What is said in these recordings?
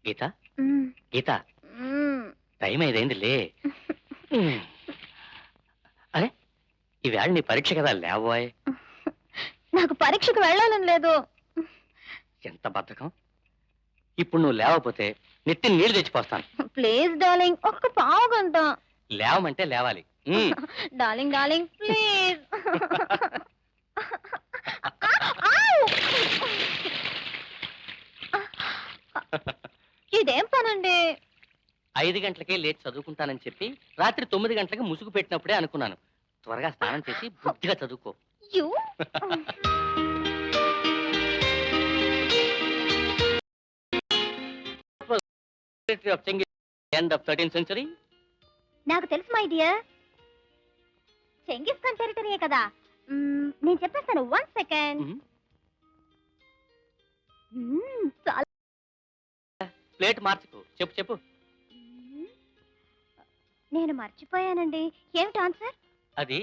గీత గీత time ఐదైందిలే. అరే ఈవేళ నీ పరీక్ష కదా, లేవోయ్. నాకు పరీక్షకు వెళ్ళాలని లేదు. ఎంత బద్ధకం. ఇప్పుడు నువ్వు లేవకపోతే నెత్తి నీళ్లు తెచ్చిపోస్తాను. ప్లీజ్ డార్లింగ్, ఒక్క పావు గంట. లేవమంటే లేవాలి. Darling darling please. ఇదేం పనండి? 5 గంటలకే లేచి చదువుకుంటానని చెప్పి రాత్రి 9 గంటలకి ముసుగు పెట్టినప్పుడే అనుకున్నాను. త్వరగా స్నానం చేసి బుద్ధిగా చదువుకో. End of 13th century. నాకు తెలుసు మై డియర్, చెంగిస్ ఖాన్ టెరిటరీయే కదా. నేను చెప్పేస్తాను, 1 సెకండ్. ప్లేట్ మార్చుకో. చెప్పు చెప్పు. నేను మర్చిపోయానండి. ఏమిటి ఆన్సర్? అది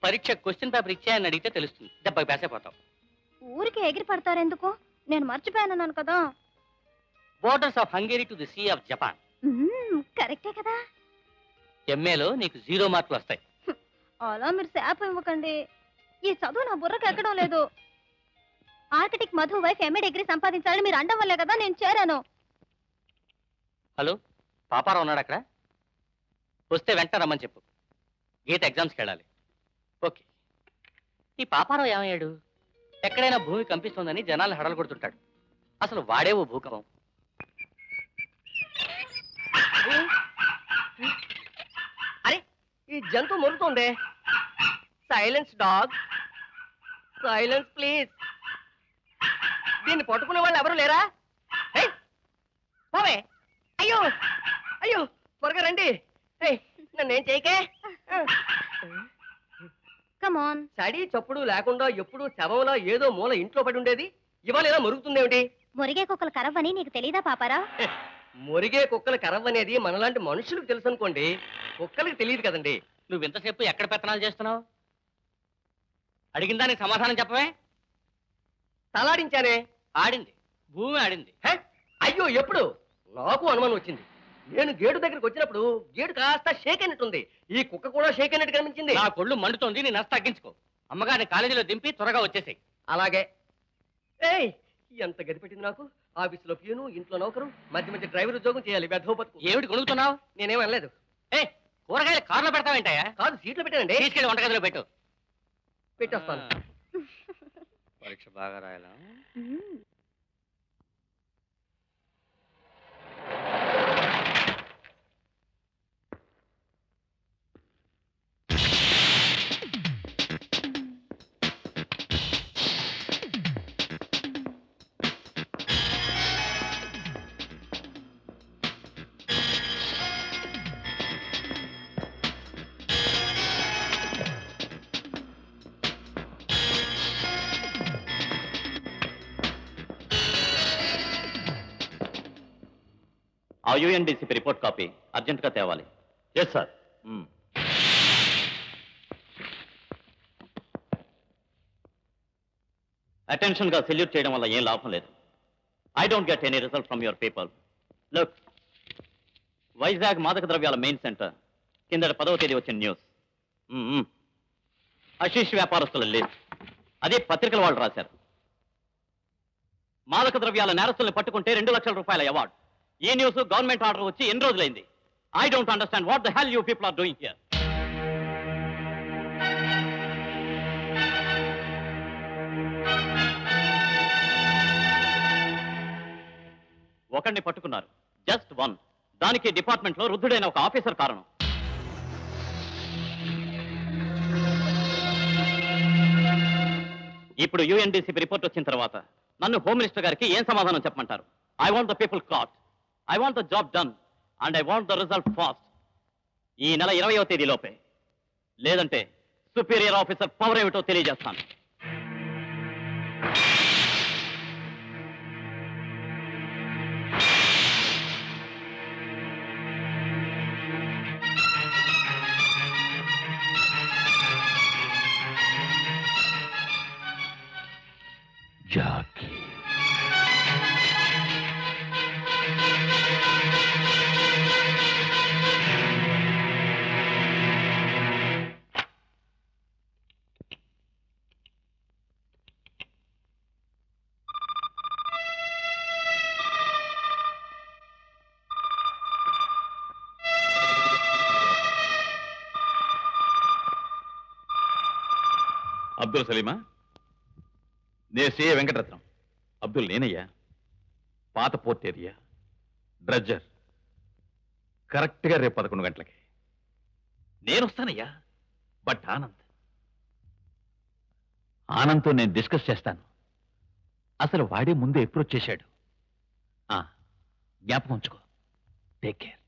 పరీక్ష క్వశ్చన్ పేపర్ ఇచ్చాయని అడిగితే తెలుస్తుంది. దెబ్బకి పేసైపోతావు. ఊరికి ఎగిరి పడతారెందుకు? నేను మర్చిపోయానన్నాను కదా. Borders of Hungary to the sea of Japan. కరెక్టే కదా. ఎంఏలో నీకు 0 మార్కులు వస్తాయి. అలా మీరు శాపం ఇవ్వకండి. ఈ చదువు నా బుర్రకు ఎక్కడం లేదు. Architect Madhu wife MA degree సంపాదించాలని మీరు అండం వల్లే కదా నేను చేరాను. హలో, పాపారావు ఉన్నాడు అక్కడ? వస్తే వెంటనే రమ్మని చెప్పు. గీత ఎగ్జామ్స్కి వెళ్ళాలి. ఓకే. ఈ పాపారావు ఏమయ్యాడు? ఎక్కడైనా భూమి కంపిస్తోందని జనాలు హడలు కొడుతుంటాడు. అసలు వాడే ఓ భూకంపం. అరే, ఈ జంతువు మొరుగుతోంది. Silence dog, silence please. దీన్ని పట్టుకునే వాళ్ళు ఎవరు లేరా? బాబే, అయ్యో అయ్యో, త్వరగా రండి. నన్నేం చేయకే. Come on. సడి చప్పుడు లేకుండా ఎప్పుడు శవంలో ఏదో మూల ఇంట్లో పడి ఉండేది, ఇవాళ ఇలా మొరుగుతుందేమిటి? మురిగే కుక్కలు కరవని నీకు తెలీదా పాపారా? మురిగే కుక్కల కరవ్ అనేది మనలాంటి మనుషులకు తెలుసు అనుకోండి, కుక్కలకు తెలియదు కదండి. నువ్వు ఇంతసేపు ఎక్కడ పెత్తనాలు చేస్తున్నావు? అడిగిన దానికి సమాధానం చెప్పవే. తలాడించానే. ఆడింది, భూమి ఆడింది. అయ్యో, ఎప్పుడు? నాకు అనుమానం వచ్చింది. నేను గేటు దగ్గరికి వచ్చినప్పుడు గేటు కాస్త షేక్ అయినట్టుంది. ఈ కుక్క కూడా షేక్ అయినట్టు కనిపించింది. నా కొళ్ళు మండుతోంది, నీ నష్ట తగ్గించుకో. అమ్మగారిని కాలేజీలో దింపి త్వరగా వచ్చేసాయి. అలాగే. ఏయ్, ఎంత గది పెట్టింది నాకు. ఆఫీసులో ప్యూను, ఇంట్లో నౌకరు, మధ్య మధ్య డ్రైవర్ ఉద్యోగం చేయాలి. బతుకు. ఏమిటి కొనుక్కుతున్నావు? నేనేమనలేదు. కూరగాయలు కారులో పెడతావేంటాయా? కాదు, సీట్లో పెట్టానండి. తీసుకెళ్ళి వంటగదిలో పెట్టు. పెట్టేస్తాను. పరీక్ష బాగా రాయాలా? ఆ యుఎన్డిసిపి రిపోర్ట్ కాపీ అర్జెంట్గా తేవాలి. Yes sir. అటెన్షన్గా సెల్యూట్ చేయడం వల్ల ఏం లాభం లేదు. I don't get any result from your people. Look, Vizag మాదక ద్రవ్యాల మెయిన్ సెంటర్ కిందట 10వ తేదీ వచ్చిన న్యూస్. హషీష్ వ్యాపారస్తుల లిస్ట్ అదే పత్రికల వాళ్ళు రాశారు. మాదక ద్రవ్యాల నేరస్తుల్ని పట్టుకుంటే 2 లక్షల రూపాయల అవార్డు. ఈ న్యూస్ గవర్నమెంట్ ఆర్డర్ వచ్చి ఎన్ని రోజులైంది? I don't understand what the hell you people are doing here. ఒకడిని పట్టుకున్నారు, జస్ట్ 1. దానికి డిపార్ట్మెంట్ లో వృద్ధుడైన ఒక ఆఫీసర్ కారణం. ఇప్పుడు యుఎన్డిసిపి రిపోర్ట్ వచ్చిన తర్వాత నన్ను హోమ్ మినిస్టర్ గారికి ఏం సమాధానం చెప్పమంటారు? I want the people caught, I want the job done, and I want the result fast. ఈ నెల 20వ తేదీ లోపే, లేదంటే సుపీరియర్ ఆఫీసర్ పవర్ ఏమిటో తెలియజేస్తాను. జాకీ అబ్దుల్ సలీమా? నే సిఏ వెంకటరత్నం. అబ్దుల్ నేనయ్యా. పాత పోర్ట్ ఏరియా, డ్రడ్జర్. కరెక్ట్గా రేపు 11 గంటలకి నేను వస్తానయ్యా. బట్ ఆనంద్తో నేను డిస్కస్ చేస్తాను. అసలు వాడే ముందు ఎప్పుడు వచ్చేశాడు. జ్ఞాపకం ఉంచుకో. Take care.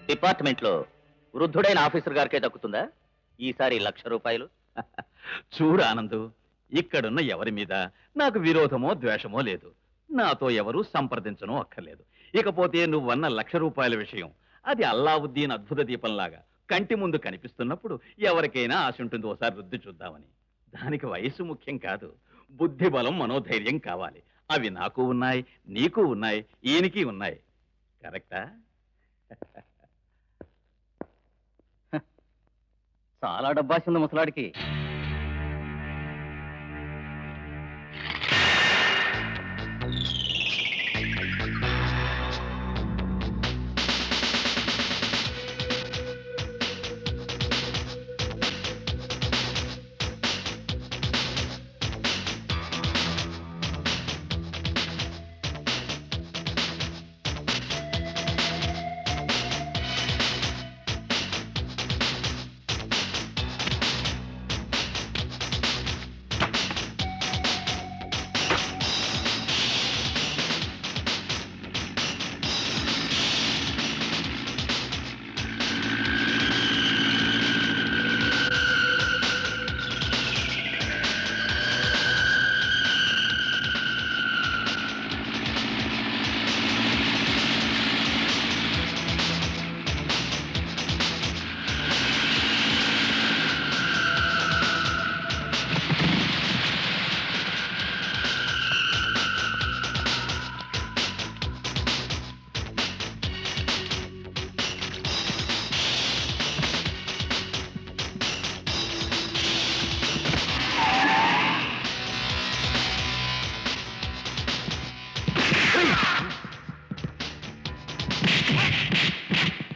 డిపార్ట్మెంట్లో వృద్ధుడైన ఆఫీసర్ గారికే దక్కుతుందా ఈసారి 1,00,000 రూపాయలు? చూడు ఆనందు, ఇక్కడున్న ఎవరి మీద నాకు విరోధమో ద్వేషమో లేదు. నాతో ఎవరు సంప్రదించనో అక్కర్లేదు. ఇకపోతే నువ్వన్న 1,00,000 రూపాయల విషయం, అది అల్లావుద్దీన్ అద్భుత దీపంలాగా కంటి ముందు కనిపిస్తున్నప్పుడు ఎవరికైనా ఆశ ఉంటుంది ఓసారి రుద్ది చూద్దామని. దానికి వయసు ముఖ్యం కాదు, బుద్ధి బలం మనోధైర్యం కావాలి. అవి నాకు ఉన్నాయి, నీకు ఉన్నాయి, ఈయనకి ఉన్నాయి. కరెక్టా? చాలా డబ్బాసింది ముసలాడికి.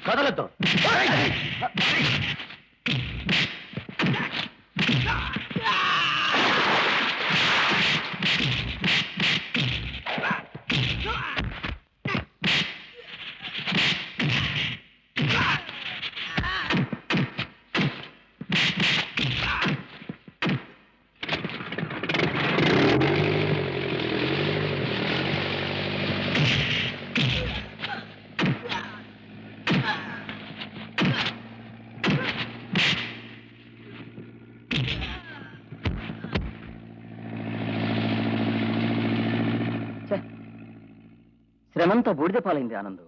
కదలతో శ్రమంతా బూడిద పాలైంది ఆనందు.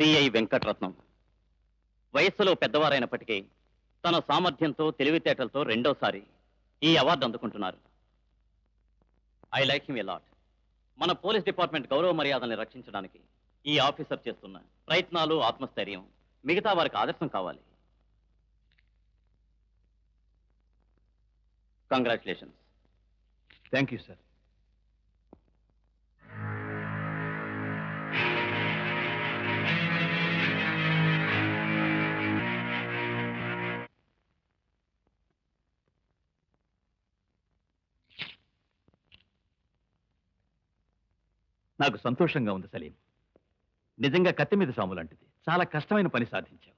సిఐ వెంకటరత్నం వయస్సులో పెద్దవారైనప్పటికీ తన సామర్థ్యంతో తెలివితేటలతో రెండోసారి ఈ అవార్డు అందుకుంటున్నారు. I like him a lot. మన పోలీస్ డిపార్ట్మెంట్ గౌరవ మర్యాదల్ని రక్షించడానికి ఈ ఆఫీసర్ చేస్తున్న ప్రయత్నాలు, ఆత్మస్థైర్యం మిగతా వారికి ఆదర్శం కావాలి. కంగ్రాచులేషన్స్. Thank you sir. నాకు సంతోషంగా ఉంది సలీం. నిజంగా కత్తి మీద సాము లాంటిది. చాలా కష్టమైన పని సాధించావు.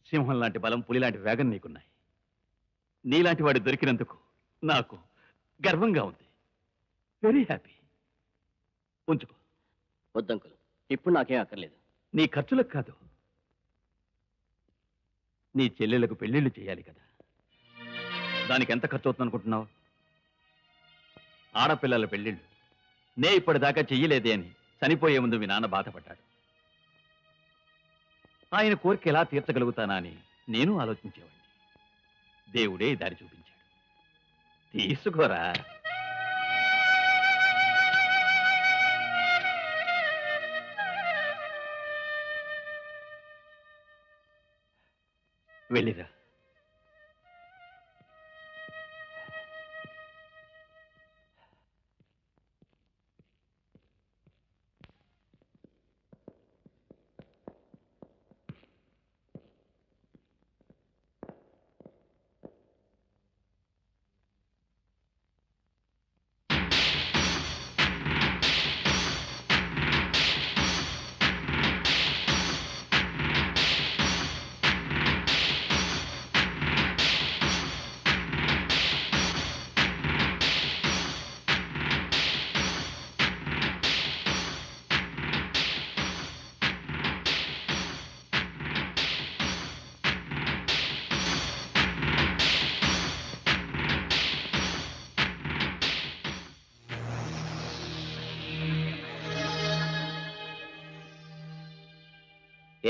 సింహం లాంటి బలం, పులి లాంటి వేగం నీకున్నాయి. నీలాంటి వాడు దొరికినందుకు నాకు గర్వంగా ఉంది. Very happy. ఉంచుకో. వద్దంకులు, ఇప్పుడు నాకేం అక్కర్లేదు. నీ ఖర్చులకు కాదు, నీ చెల్లెలకు పెళ్లిళ్ళు చేయాలి కదా. దానికి ఎంత ఖర్చు అవుతుంది అనుకుంటున్నావు? ఆడపిల్లల పెళ్లిళ్ళు నే ఇప్పటిదాకా చెయ్యలేదే అని చనిపోయే ముందు మీ నాన్న బాధపడ్డాడు. ఆయన కోరిక ఎలా తీర్చగలుగుతానా అని నేను ఆలోచించేవాడిని. దేవుడే ఈ దారి చూపించాడు. తీసుకోరా. వెళ్ళిరా.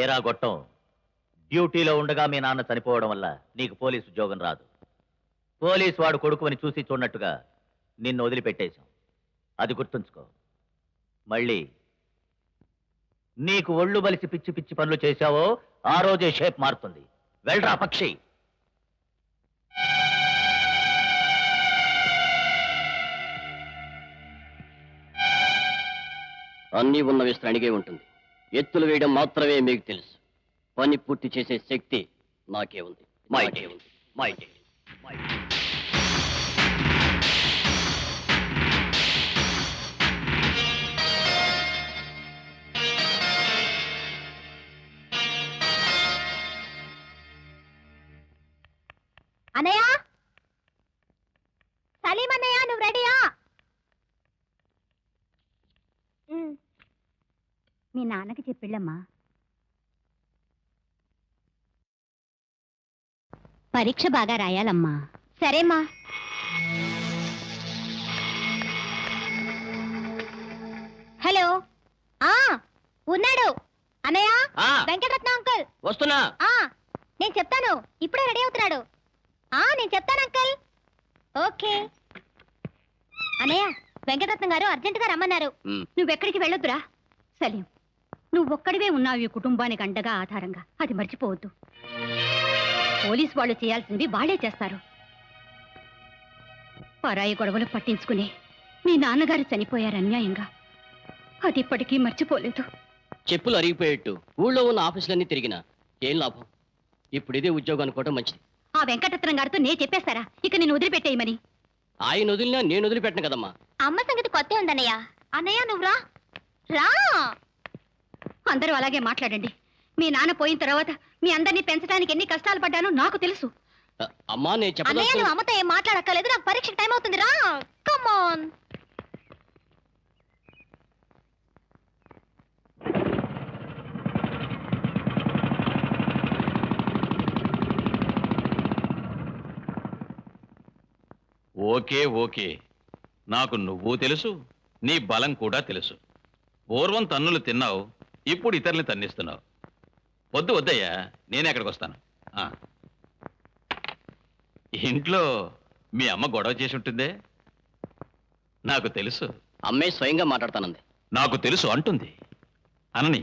ఏరా గొట్టం, డ్యూటీలో ఉండగా మీ నాన్న చనిపోవడం వల్ల నీకు పోలీసు ఉద్యోగం రాదు. పోలీసు వాడు కొడుకుని చూసి చూడనట్టుగా నిన్ను వదిలిపెట్టేశాం. అది గుర్తుంచుకో. మళ్ళీ నీకు ఒళ్ళు బలిసి పిచ్చి పిచ్చి పనులు చేశావో ఆ రోజే షేప్ మారుతుంది. వెళ్ళరా పక్షి. అన్నీ ఉన్న విస్తరణ అడిగే ఉంటుంది. ఎత్తులు వేయడం మాత్రమే మీకు తెలుసు. పని పూర్తి చేసే శక్తి నాకే ఉంది. మాకే ఉంది. మాకే. అన్నయ్య, సలీం అన్నయ్య, నువ్వు రెడీయా? మీ నాన్నకి చెప్పిళ్ళమ్మా. పరీక్ష బాగా రాయాలమ్మా. సరేమ్మా. హలో. ఉన్నాడు అన్నయ్య. వెంకటరత్న అంకుల్ వస్తున్నా. నేను చెప్తాను. ఇప్పుడే రెడీ అవుతున్నాడు. నేను చెప్తాను అంకుల్. ఓకే అన్నయ్య, వెంకటరత్నం గారు అర్జెంటుగా రమ్మన్నారు. నువ్వెక్కడికి వెళ్ళొద్దురా. సలీం, నువ్వొక్కడివే ఉన్నావు ఈ కుటుంబానికి అండగా, ఆధారంగా. అది మర్చిపోవద్దు. పోలీసు వాళ్ళు చేయాల్సింది వాళ్లే చేస్తారు. పరాయి గొడవలు పట్టించుకుని మీ నాన్నగారు చనిపోయారు అన్యాయంగా. అది ఇప్పటికీ మర్చిపోలేదు. చెప్పులు అరిగిపోయేట్టు ఊళ్ళో ఉన్న ఆఫీసులన్నీ తిరిగినా ఏం లాభం? ఇప్పుడు ఇదే ఉద్యోగం అనుకోవటం మంచిది. ఆ వెంకటరత్నం గారితో నేను చెప్పేస్తారా ఇక నేను వదిలిపెట్టేయమని? ఆయన వదిలినా నేను వదిలిపెట్టను కదమ్మా. అమ్మ సంగతి కొత్త ఉందన్నయ్య. అన్నయ్య నువ్వు రా. అందరూ అలాగే మాట్లాడండి. మీ నాన్న పోయిన తర్వాత మీ అందరినీ పెంచడానికి ఎన్ని కష్టాలు పడ్డానో నాకు తెలుసు. అమ్మా నేను అన్నయ్య, నువ్వు అమ్మతో ఏం మాట్లాడక్కర్లేదు. నాకు పరీక్ష టైం అవుతుంది. రా, కమ్ ఆన్. ఓకే ఓకే, నాకు నువ్వు తెలుసు, నీ బలం కూడా తెలుసు. పూర్వం తన్నులు తిన్నావు, ఇప్పుడు ఇతరుల్ని తన్నిస్తున్నావు. వద్దు వద్దయ్యా, నేనే అక్కడికి వస్తాను. ఇంట్లో మీ అమ్మ గొడవ చేసి ఉంటుందే? నాకు తెలుసు. అమ్మే స్వయంగా మాట్లాడతానంది. నాకు తెలుసు అంటుంది. అనని,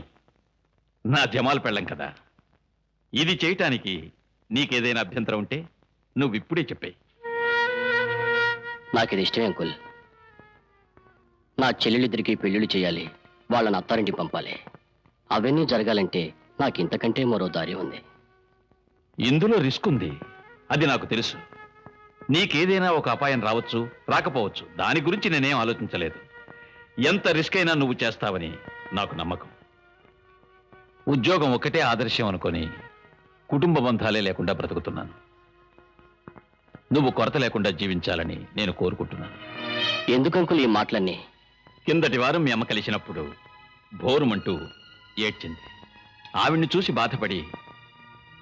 నా జమాల్ పెళ్ళం కదా. ఇది చేయటానికి నీకేదైనా అభ్యంతరం ఉంటే నువ్వు ఇప్పుడే చెప్పాయి. నాకు ఇది ఇష్టమే అంకుల్. నా చెల్లెలిద్దరికి పెళ్లిళ్ళు చేయాలి, వాళ్ళని అత్తారింటికి పంపాలి. అవన్నీ జరగాలంటే నాకు ఇంతకంటే మరో దారి ఉంది. ఇందులో రిస్క్ ఉంది, అది నాకు తెలుసు. నీకేదైనా ఒక అపాయం రావచ్చు, రాకపోవచ్చు. దాని గురించి నేనేం ఆలోచించలేదు. ఎంత రిస్క్ అయినా నువ్వు చేస్తావని నాకు నమ్మకం. ఉద్యోగం ఒక్కటే ఆదర్శం అనుకొని కుటుంబ బంధాలే లేకుండా బ్రతుకుతున్నాను. నువ్వు కొరత లేకుండా జీవించాలని నేను కోరుకుంటున్నాను. ఎందుకంకుల్ ఈ మాటలన్నీ? కిందటి వారం మీ అమ్మ కలిసినప్పుడు భోరుమంటూ ఏడ్చింది. ఆవిడ్ని చూసి బాధపడి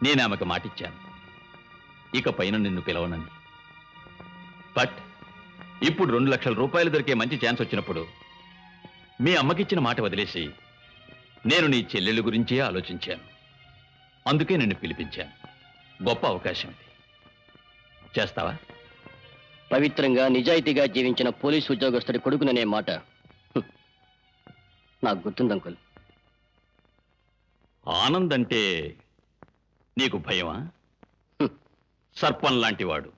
నేను ఆమెకు మాటిచ్చాను, ఇక పైన నిన్ను పిలవనని. బట్ ఇప్పుడు 2 లక్షల రూపాయలు దొరికే మంచి ఛాన్స్ వచ్చినప్పుడు మీ అమ్మకిచ్చిన మాట వదిలేసి నేను నీ చెల్లెళ్ళ గురించే ఆలోచించాను. అందుకే నిన్ను పిలిపించాను. గొప్ప అవకాశం ఇది. చేస్తావా? పవిత్రంగా నిజాయితీగా జీవించిన పోలీసు ఉద్యోగస్తుడి కొడుకుననే మాట నాకు గుర్తుంది అంకుల్. ఆనంద్ అంటే నీకు భయమా? సర్పం లాంటివాడు,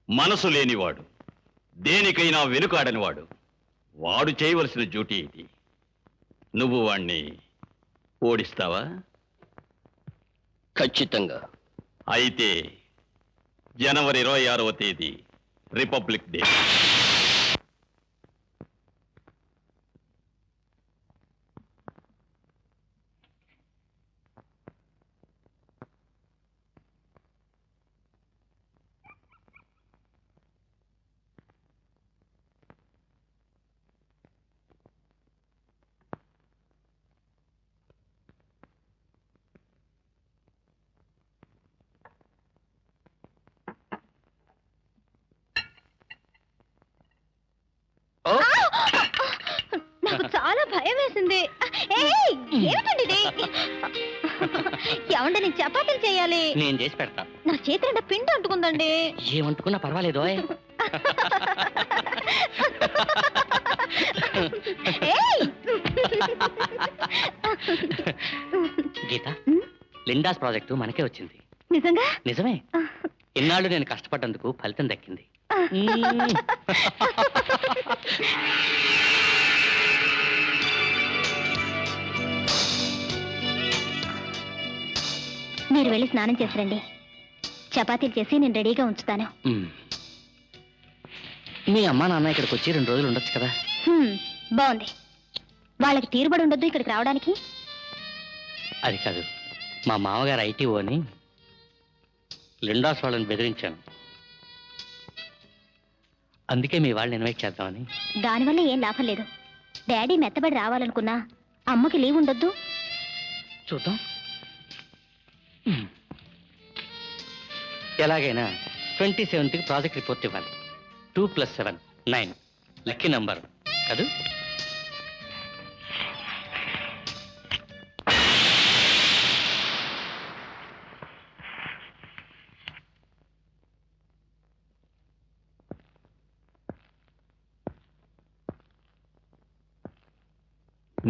మనసు లేనివాడు, దేనికైనా వెనుకాడనివాడు. వాడు చేయవలసిన డ్యూటీ ఇది. నువ్వు వాణ్ణి ఓడిస్తావా? ఖచ్చితంగా. అయితే జనవరి 26వ తేదీ రిపబ్లిక్ డే. నాకు చాలా భయం వేసింది. ఏమిటండి ఇది? ఏమంటే నేను చపాతీలు చేయాలి. నేను చేసి పెడతా. నా చేతి నిండా పిండి అంటుకుందండి. ఏమంటుకున్నా పర్వాలేదు. గీత, లిండాస్ ప్రాజెక్టు మనకే వచ్చింది. నిజంగా? నిజమే. ఇన్నాళ్ళు నేను కష్టపడ్డందుకు ఫలితం దక్కింది. మీరు వెళ్ళి స్నానం చేసిరండి. చపాతీలు చేసి నేను రెడీగా ఉంచుతాను. మీ అమ్మా నాన్న ఇక్కడికి వచ్చి 2 రోజులు ఉండొచ్చు కదా? బాగుంది. వాళ్ళకి తీరుబడి ఉండొద్దు ఇక్కడికి రావడానికి? అది కాదు, మా మామగారు ఐటీఓ అని లిండాస్ వాళ్ళని బెదిరించాను. అందుకే మీ వాళ్ళని ఇన్వైట్ చేద్దామని. దానివల్ల ఏం లాభం లేదు. డాడీ మెత్తబడి రావాలనుకున్నా అమ్మకి లీవ్ ఉండొద్దు. చూద్దాం. ఎలాగైనా 27కి ప్రాజెక్ట్ రిపోర్ట్ ఇవ్వాలి. 2 + 7 9 లక్కీ నంబర్ కాదు?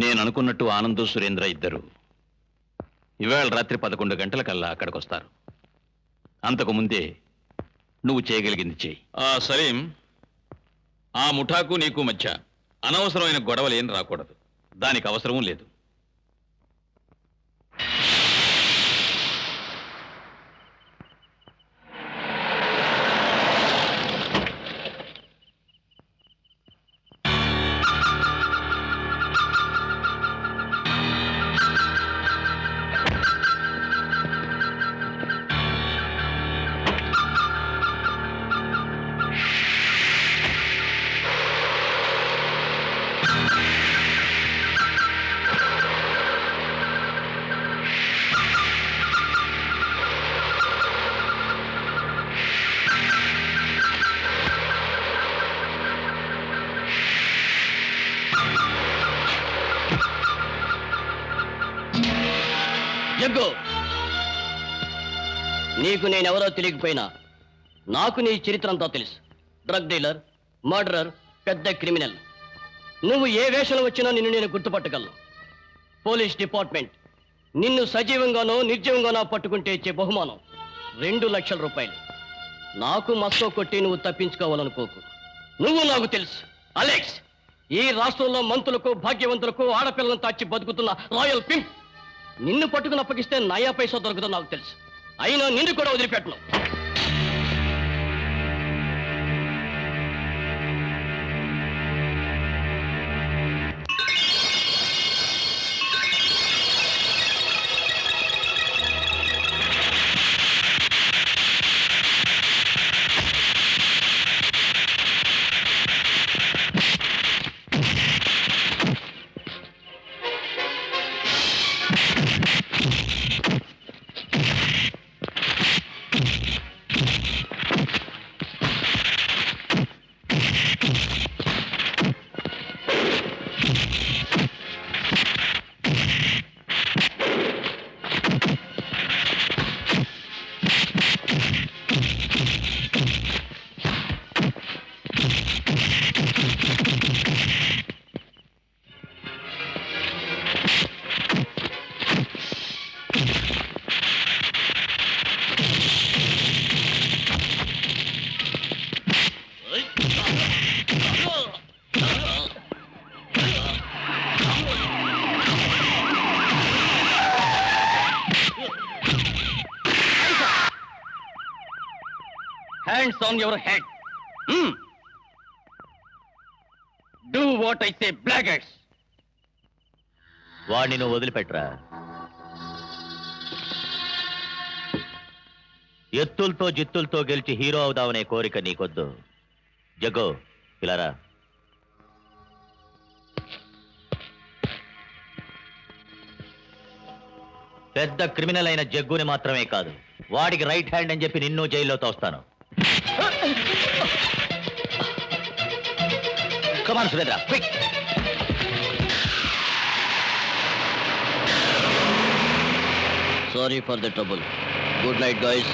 నేను అనుకున్నట్టు ఆనందు సురేంద్ర ఇద్దరు ఇవాళ రాత్రి 11 గంటలకల్లా అక్కడికి వస్తారు. అంతకు ముందే నువ్వు చేయగలిగింది చేయి. సలీం, ఆ ముఠాకు నీకు మధ్య అనవసరమైన గొడవలేం రాకూడదు. దానికి అవసరమూ లేదు. జగ్గు, నీకు నేనెవరో తెలియకపోయినా నాకు నీ చరిత్ర అంతా తెలుసు. డ్రగ్ డీలర్, మర్డరర్, పెద్ద క్రిమినల్. నువ్వు ఏ వేషంలో వచ్చినా నిన్ను నేను గుర్తుపట్టగలను. పోలీస్ డిపార్ట్మెంట్ నిన్ను సజీవంగానో నిర్జీవంగానో పట్టుకుంటే ఇచ్చే బహుమానం 2 లక్షల రూపాయలు. నాకు మస్తో కొట్టి నువ్వు తప్పించుకోవాలనుకోకు. నువ్వు నాకు తెలుసు అలెక్స్, ఈ రాష్ట్రంలో మంత్రులకు భాగ్యవంతులకు ఆడపిల్లలను తాచి బతుకుతున్న రాయల్ పింక్. నిన్ను పట్టుకుని అప్పగిస్తే నయా పైసా దొరుకుతుందో నాకు తెలుసు. అయినా నిన్ను కూడా వదిలిపెట్టను. Hands on your head. Do what I say, blackguards. వాడిని నువ్వు వదిలిపెట్టరా. ఎత్తులతో జిత్తులతో గెలిచి హీరో అవుదామనే కోరిక నీకొద్దు. జగ్గు, పిల్లరా. పెద్ద క్రిమినల్ అయిన జగ్గుని మాత్రమే కాదు, వాడికి రైట్ హ్యాండ్ అని చెప్పి నిన్ను జైల్లో తోస్తాను. Come on, Surendra, quick! Sorry for the trouble. Good night, guys.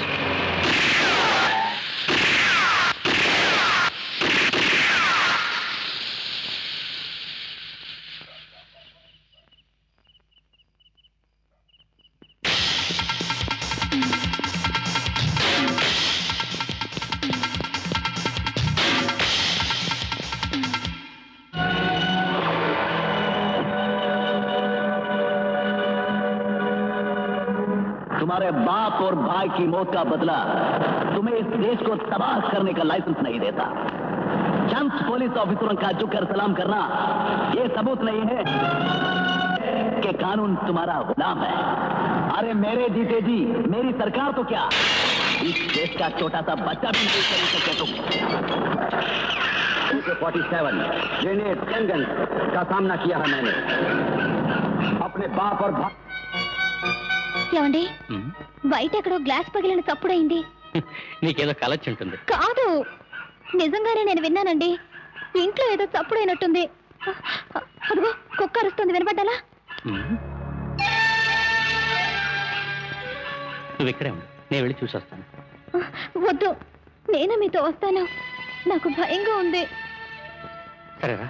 तुम्हारे बाप और भाई की मौत का बदला तुम्हें इस देश को तबाह करने का लाइसेंस नहीं देता। चंद पुलिस ऑफिसरों का झुककर सलाम करना ये सबूत नहीं है कि कानून तुम्हारा गुलाम है। अरे मेरे जीते जी मेरी सरकार तो क्या, इस देश का छोटा सा बच्चा भी नहीं कर सके तुम। 47 ग्रेनेड गन का सामना किया है मैंने अपने बाप और भाई। ఏమండి, బయట ఎక్కడో గ్లాస్ పగిలిన చప్పుడైంది. నీకేదో కలొచ్చి ఉంటుంది. కాదు, నిజంగానే నేను విన్నానండి. ఇంట్లో ఏదో చప్పుడైనట్టుంది. అదిగో కుక్క అరుస్తుంది, వినపడ్డాలా? నువ్వు ఇక్కడే ఉండు, నేను వెళ్ళి చూసొస్తాను. వద్దు, నేను మీతో వస్తాను. నాకు భయంగా ఉంది. సరేరా.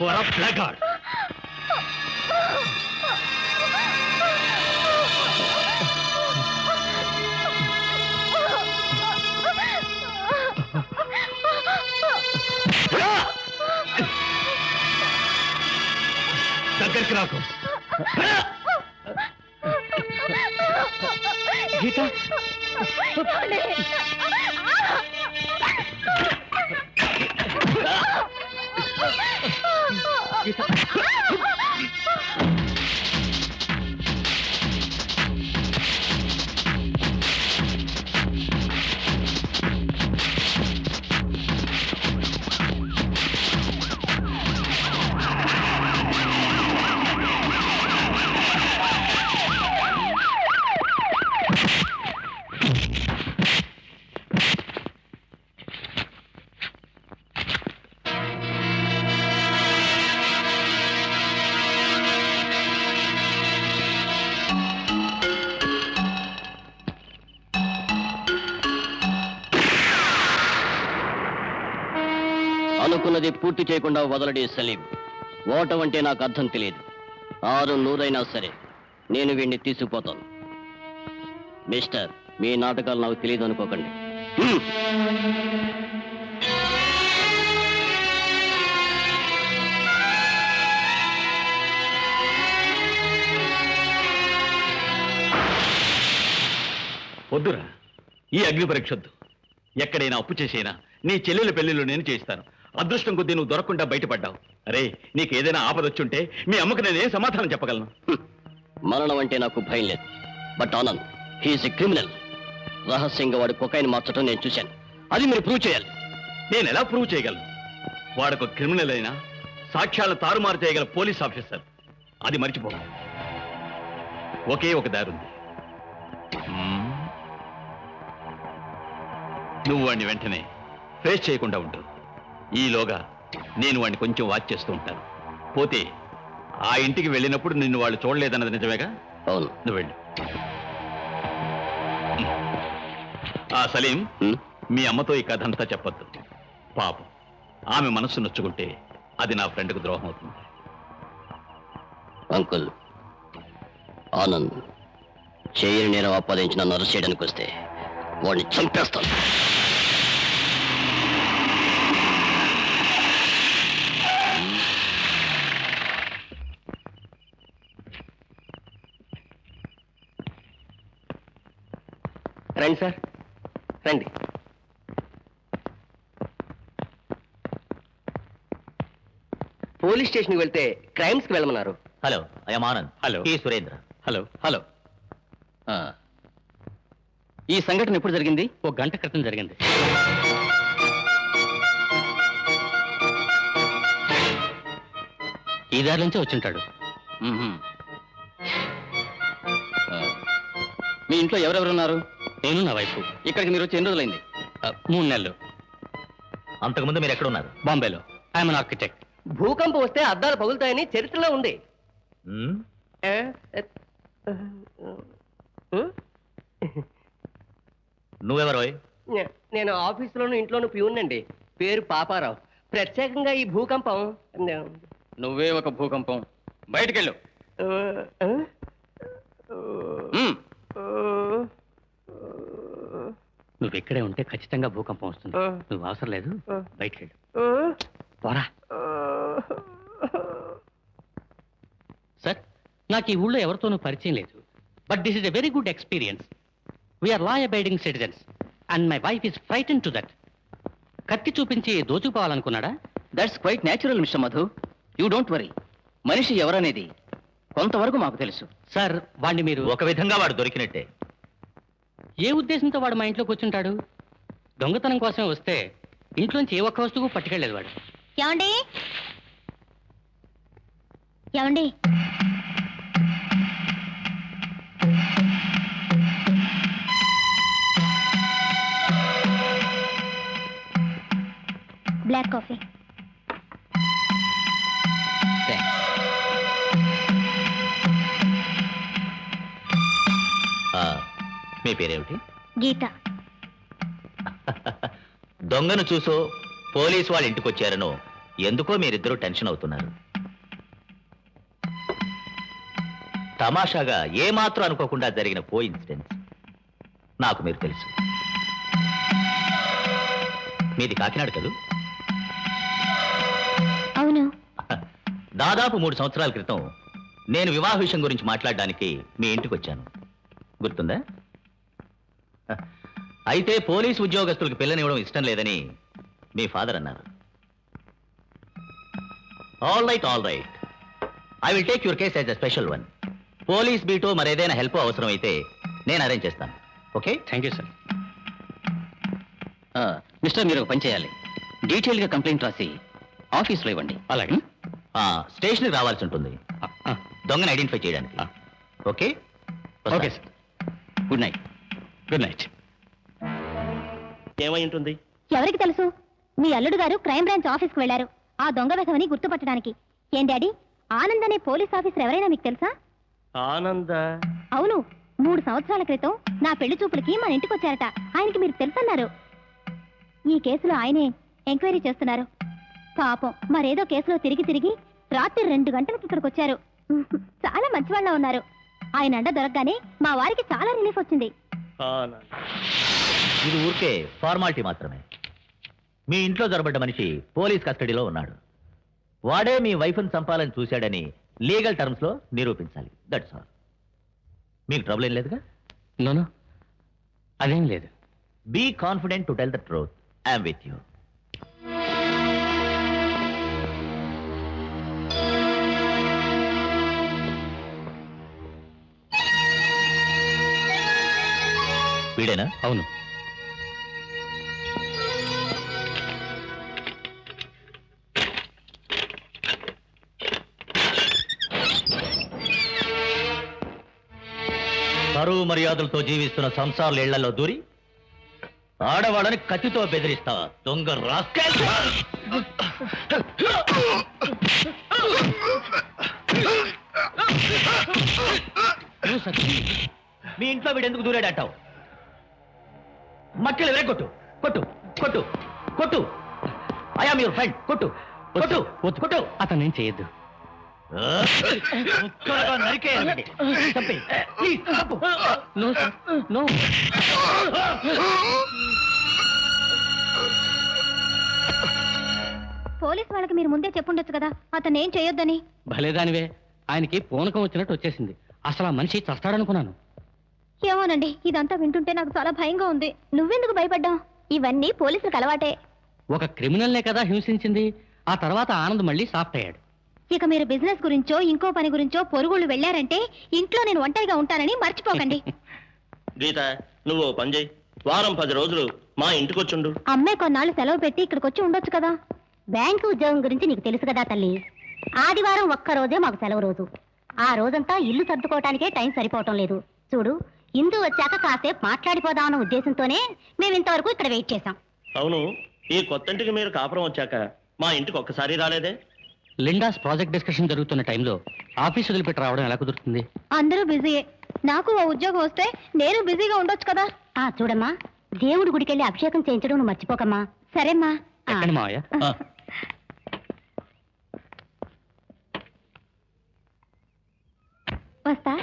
What a blackguard! దగ్గరికి రాకు. గీత అనుకున్నది పూర్తి చేయకుండా వదలడే సలీం. ఓటం అంటే నాకు అర్థం తెలియదు. 600 సరే నేను వీడిని తీసుకుపోతాను. మిస్టర్, మీ నాటకాలు నాకు తెలియదు అనుకోకండి. వద్దురా, ఈ అగ్ని పరీక్ష వద్దు. ఎక్కడైనా అప్పు చేసైనా నీ చెల్లెల పెళ్లిలో నేను చేస్తాను. అదృష్టం కొద్దీ నువ్వు దొరకకుండా బయటపడ్డావు. అరే, నీకు ఏదైనా ఆపదొచ్చుంటే మీ అమ్మకు నేనేం సమాధానం చెప్పగలను? మరణం అంటే నాకు భయం లేదు. But Anand, he's a criminal. రహస్యంగా వాడు కొకైన్ మార్చడం నేను చూశాను. అది మీరు ప్రూవ్ చేయాలి. నేను ఎలా ప్రూవ్ చేయగలను? వాడొక క్రిమినల్ అయినా సాక్ష్యాలను తారుమారు చేయగల పోలీస్ ఆఫీసర్. అది మర్చిపో. ఒకే ఒక దారుంది. నువ్వు వాడిని వెంటనే ఫేస్ చేయకుండా ఉంటావు. ఈలోగా నేను వాడిని కొంచెం వాచ్ చేస్తూ ఉంటాను. పోతే ఆ ఇంటికి వెళ్ళినప్పుడు నిన్ను వాళ్ళు చూడలేదన్నది నిజమేగా? అవును. నువ్వు వెళ్ళు. సలీం, మీ అమ్మతో ఈ కథ అంతా చెప్పొద్దు. పాపం, ఆమె మనస్సు నొచ్చుకుంటే అది నా ఫ్రెండ్కు ద్రోహం అవుతుంది. అంకుల్, ఆనంద్ చేయని నేరం ఆపాదించి నన్ను అరెస్ట్ చేయడానికి వస్తే వాడిని చంపేస్తాను. రండి సార్, రండి. పోలీస్ స్టేషన్కి వెళ్తే క్రైమ్స్కి వెళ్ళమన్నారు. Hello, I'm Anand. హలో. ఈ సురేంద్ర. హలో. హలో. ఈ సంఘటన ఎప్పుడు జరిగింది? 1 గంట క్రితం జరిగింది. ఈ దారి నుంచే వచ్చింటాడు. మీ ఇంట్లో ఎవరెవరున్నారు? నేను, నా వైఫ్. ఇక్కడికి మీరు వచ్చి ఎన్ని రోజులైంది? 3 నెలలు. అంతకుముందు మీరు ఎక్కడున్నారు? బాంబేలో. I'm an architect. భూకంపం వస్తే అద్దాలు పగులుతాయని చరిత్రలో ఉంది. నువ్వెవరోయ్? నేను ఆఫీసులోను ఇంట్లోను ప్యూన్నండి. పేరు పాపారావు. ప్రత్యేకంగా ఈ భూకంపం. నువ్వే ఒక భూకంపం. బయటికెళ్ళు. నువ్వు ఇక్కడే ఉంటే ఖచ్చితంగా భూకంపం వస్తుంది. నువ్వు అవసరం లేదు, బయటికెళ్ళు. పోరా. సార్, నాకు ఈ ఊళ్ళో ఎవరితోనూ పరిచయం లేదు. But this is a very good experience. We are law abiding citizens and my wife is frighten to that. కత్తి చూపించి దోచుకోవాలనుకున్నాడా? That's quite natural mister Madhu. You don't worry. మనిషి ఎవరనేది కొంతవరకు మాకు తెలుసు. సార్, వాడిని మీరు ఒక విధంగా వాడు దొరికినట్టే. ఏ ఉద్దేశంతో వాడు మా ఇంట్లోకి వచ్చుంటాడు? దొంగతనం కోసమే వస్తే ఇంట్లోంచి ఏ ఒక్క వస్తువు పట్టుకెళ్ళలేదు వాడు. ఏమండి ఏమండి బ్లాక్ కాఫీ. మీ పేరేమిటి? గీత. దొంగను చూసో పోలీసు వాళ్ళ ఇంటికి వచ్చారనో ఎందుకో మీరిద్దరూ టెన్షన్ అవుతున్నారు. తమాషాగా ఏమాత్రం అనుకోకుండా జరిగిన కోఇన్సిడెన్స్ నాకు మీరు తెలుసు. మీది కాకినాడ కదూ? అవును. దాదాపు 3 సంవత్సరాల క్రితం నేను వివాహ విషయం గురించి మాట్లాడడానికి మీ ఇంటికి వచ్చాను. గుర్తుందా? అయితే పోలీసు ఉద్యోగస్తులకు పిల్లనివ్వడం ఇష్టం లేదని మీ ఫాదర్ అన్నారు. All right, I will take your case as a special one. Police బీటో మరేదైనా హెల్ప్ అవసరం అయితే నేను అరేంజ్ చేస్తాను. Okay? Thank you sir. Mister, మీరు ఒక పని చేయాలి. డీటెయిల్గా కంప్లైంట్ రాసి ఆఫీస్లో ఇవ్వండి. అలాగే. స్టేషన్కి రావాల్సి ఉంటుంది దొంగని ఐడెంటిఫై చేయడానికి. Okay? Okay sir. Good night. Good night. ఏమై ఉంటుంది? ఎవరికి తెలుసు? మీ అల్లుడు గారు క్రైమ్ బ్రాంచ్ ఆఫీస్కి వెళ్లారు ఆ దొంగ వెధవని గుర్తుపట్టడానికి. ఏం డాడీ, ఆనంద్ అనే పోలీస్ ఆఫీసర్ ఎవరైనా మీకు తెలుసా? ఆనంద? అవును, 3 సంవత్సరాల క్రితం నా పెళ్లి చూపులకి మన ఇంటికి వచ్చారట. ఆయనకి మీరు తెలుసన్నారు. ఈ కేసులో ఆయనే ఎంక్వైరీ చేస్తున్నారు. పాపం మరేదో కేసులో తిరిగి రాత్రి 2 గంటలకు ఇక్కడికి వచ్చారు. చాలా మంచివాళ్ళ ఉన్నారు. ఆయన అండ దొరకగానే మా వారికి చాలా రిలీఫ్ వచ్చింది. ఇది ఊరికే ఫార్మాలిటీ మాత్రమే. మీ ఇంట్లో జరబడ్డ మనిషి పోలీస్ కస్టడీలో ఉన్నాడు. వాడే మీ వైఫ్ని చంపాలని చూశాడని లీగల్ టర్మ్స్ లో నిరూపించాలి. That's all. మీకు ట్రబుల్ ఏం లేదుగా? నోను, అదేం లేదు. Be confident to tell the truth. I'm with you. వీడేనా? అవును. పరువు మర్యాదలతో జీవిస్తున్న సంసారాల ఇళ్లలో దూరి ఆడవాళ్ళని కత్తితో బెదిరిస్తావా దొంగ రాస్కెల్? మీ ఇంట్లో వీడెందుకు దూరాడంటావు? మక్కలు ఎవరే? కొట్టు కొట్టు కొట్టు కొట్టు. I am your friend. కొట్టు కొట్టు కొట్టు. అతను ఏం చేయొద్దు. నరికేయాలండి. No sir, no. పోలీస్ వాళ్ళకి మీరు ముందే చెప్పుండొచ్చు కదా అతను ఏం చేయొద్దని. భలేదానివే, ఆయనకి పూనకం వచ్చినట్టు వచ్చేసింది. అసలు ఆ మనిషి చస్తాడనుకున్నాను. ఏమోనండి, ఇదంతా వింటుంటే నాకు చాలా భయంగా ఉంది. నువ్వెందుకు భయపడ్డావు? ఇవన్నీ పోలీసులకు అలవాటే. ఒక క్రిమినల్నే కదా హింసించింది. ఆ తర్వాత ఆనంద్ మళ్ళీ సాఫ్ట్ అయ్యాడు. ఇక మీరు బిజినెస్ గురించో ఇంకో పని గురించో పొరుగుళ్ళు వెళ్ళారంటే ఇంట్లో నేను ఒంటరిగా ఉంటానని మర్చిపోకండి. గీత, నువ్వు పని చేయి. వారం 10 రోజులు మా ఇంటికి వచ్చుండు. అమ్మే కొన్నాళ్ళు సెలవు పెట్టి ఇక్కడికి వచ్చి ఉండొచ్చు కదా. బ్యాంకు ఉద్యోగం గురించి నీకు తెలుసు కదా తల్లి. ఆదివారం ఒక్కరోజే మాకు సెలవు రోజు. ఆ రోజంతా ఇల్లు సర్దుకోవటానికే టైం సరిపోవటం లేదు. చూడు, ఇందు వచ్చాక కాసేపు మాట్లాడిపోదామన్న ఉద్దేశంతోనే మేము ఇంతవరకు ఇక్కడ వెయిట్ చేశాం. అవును, ఈ కొత్తింటికి మీరు కాపురం వచ్చాక మా ఇంటికి ఒక్కసారి రాలేదే? లిండాస్ ప్రాజెక్ట్ డిస్కషన్ జరుగుతున్న టైంలో ఆఫీస్ వదిలిపెట్టి రావడం ఎలా కుదురుతుంది? అందరూ బిజీయే. నాకు ఓ ఉద్యోగం వస్తే నేను బిజీగా ఉండొచ్చు కదా. చూడమ్మా, దేవుడి గుడికెళ్ళి అభిషేకం చేయించడం నువ్వు మర్చిపోకమ్మా. సరేమ్మా. ఎక్కండి మావయ్య. వస్తా.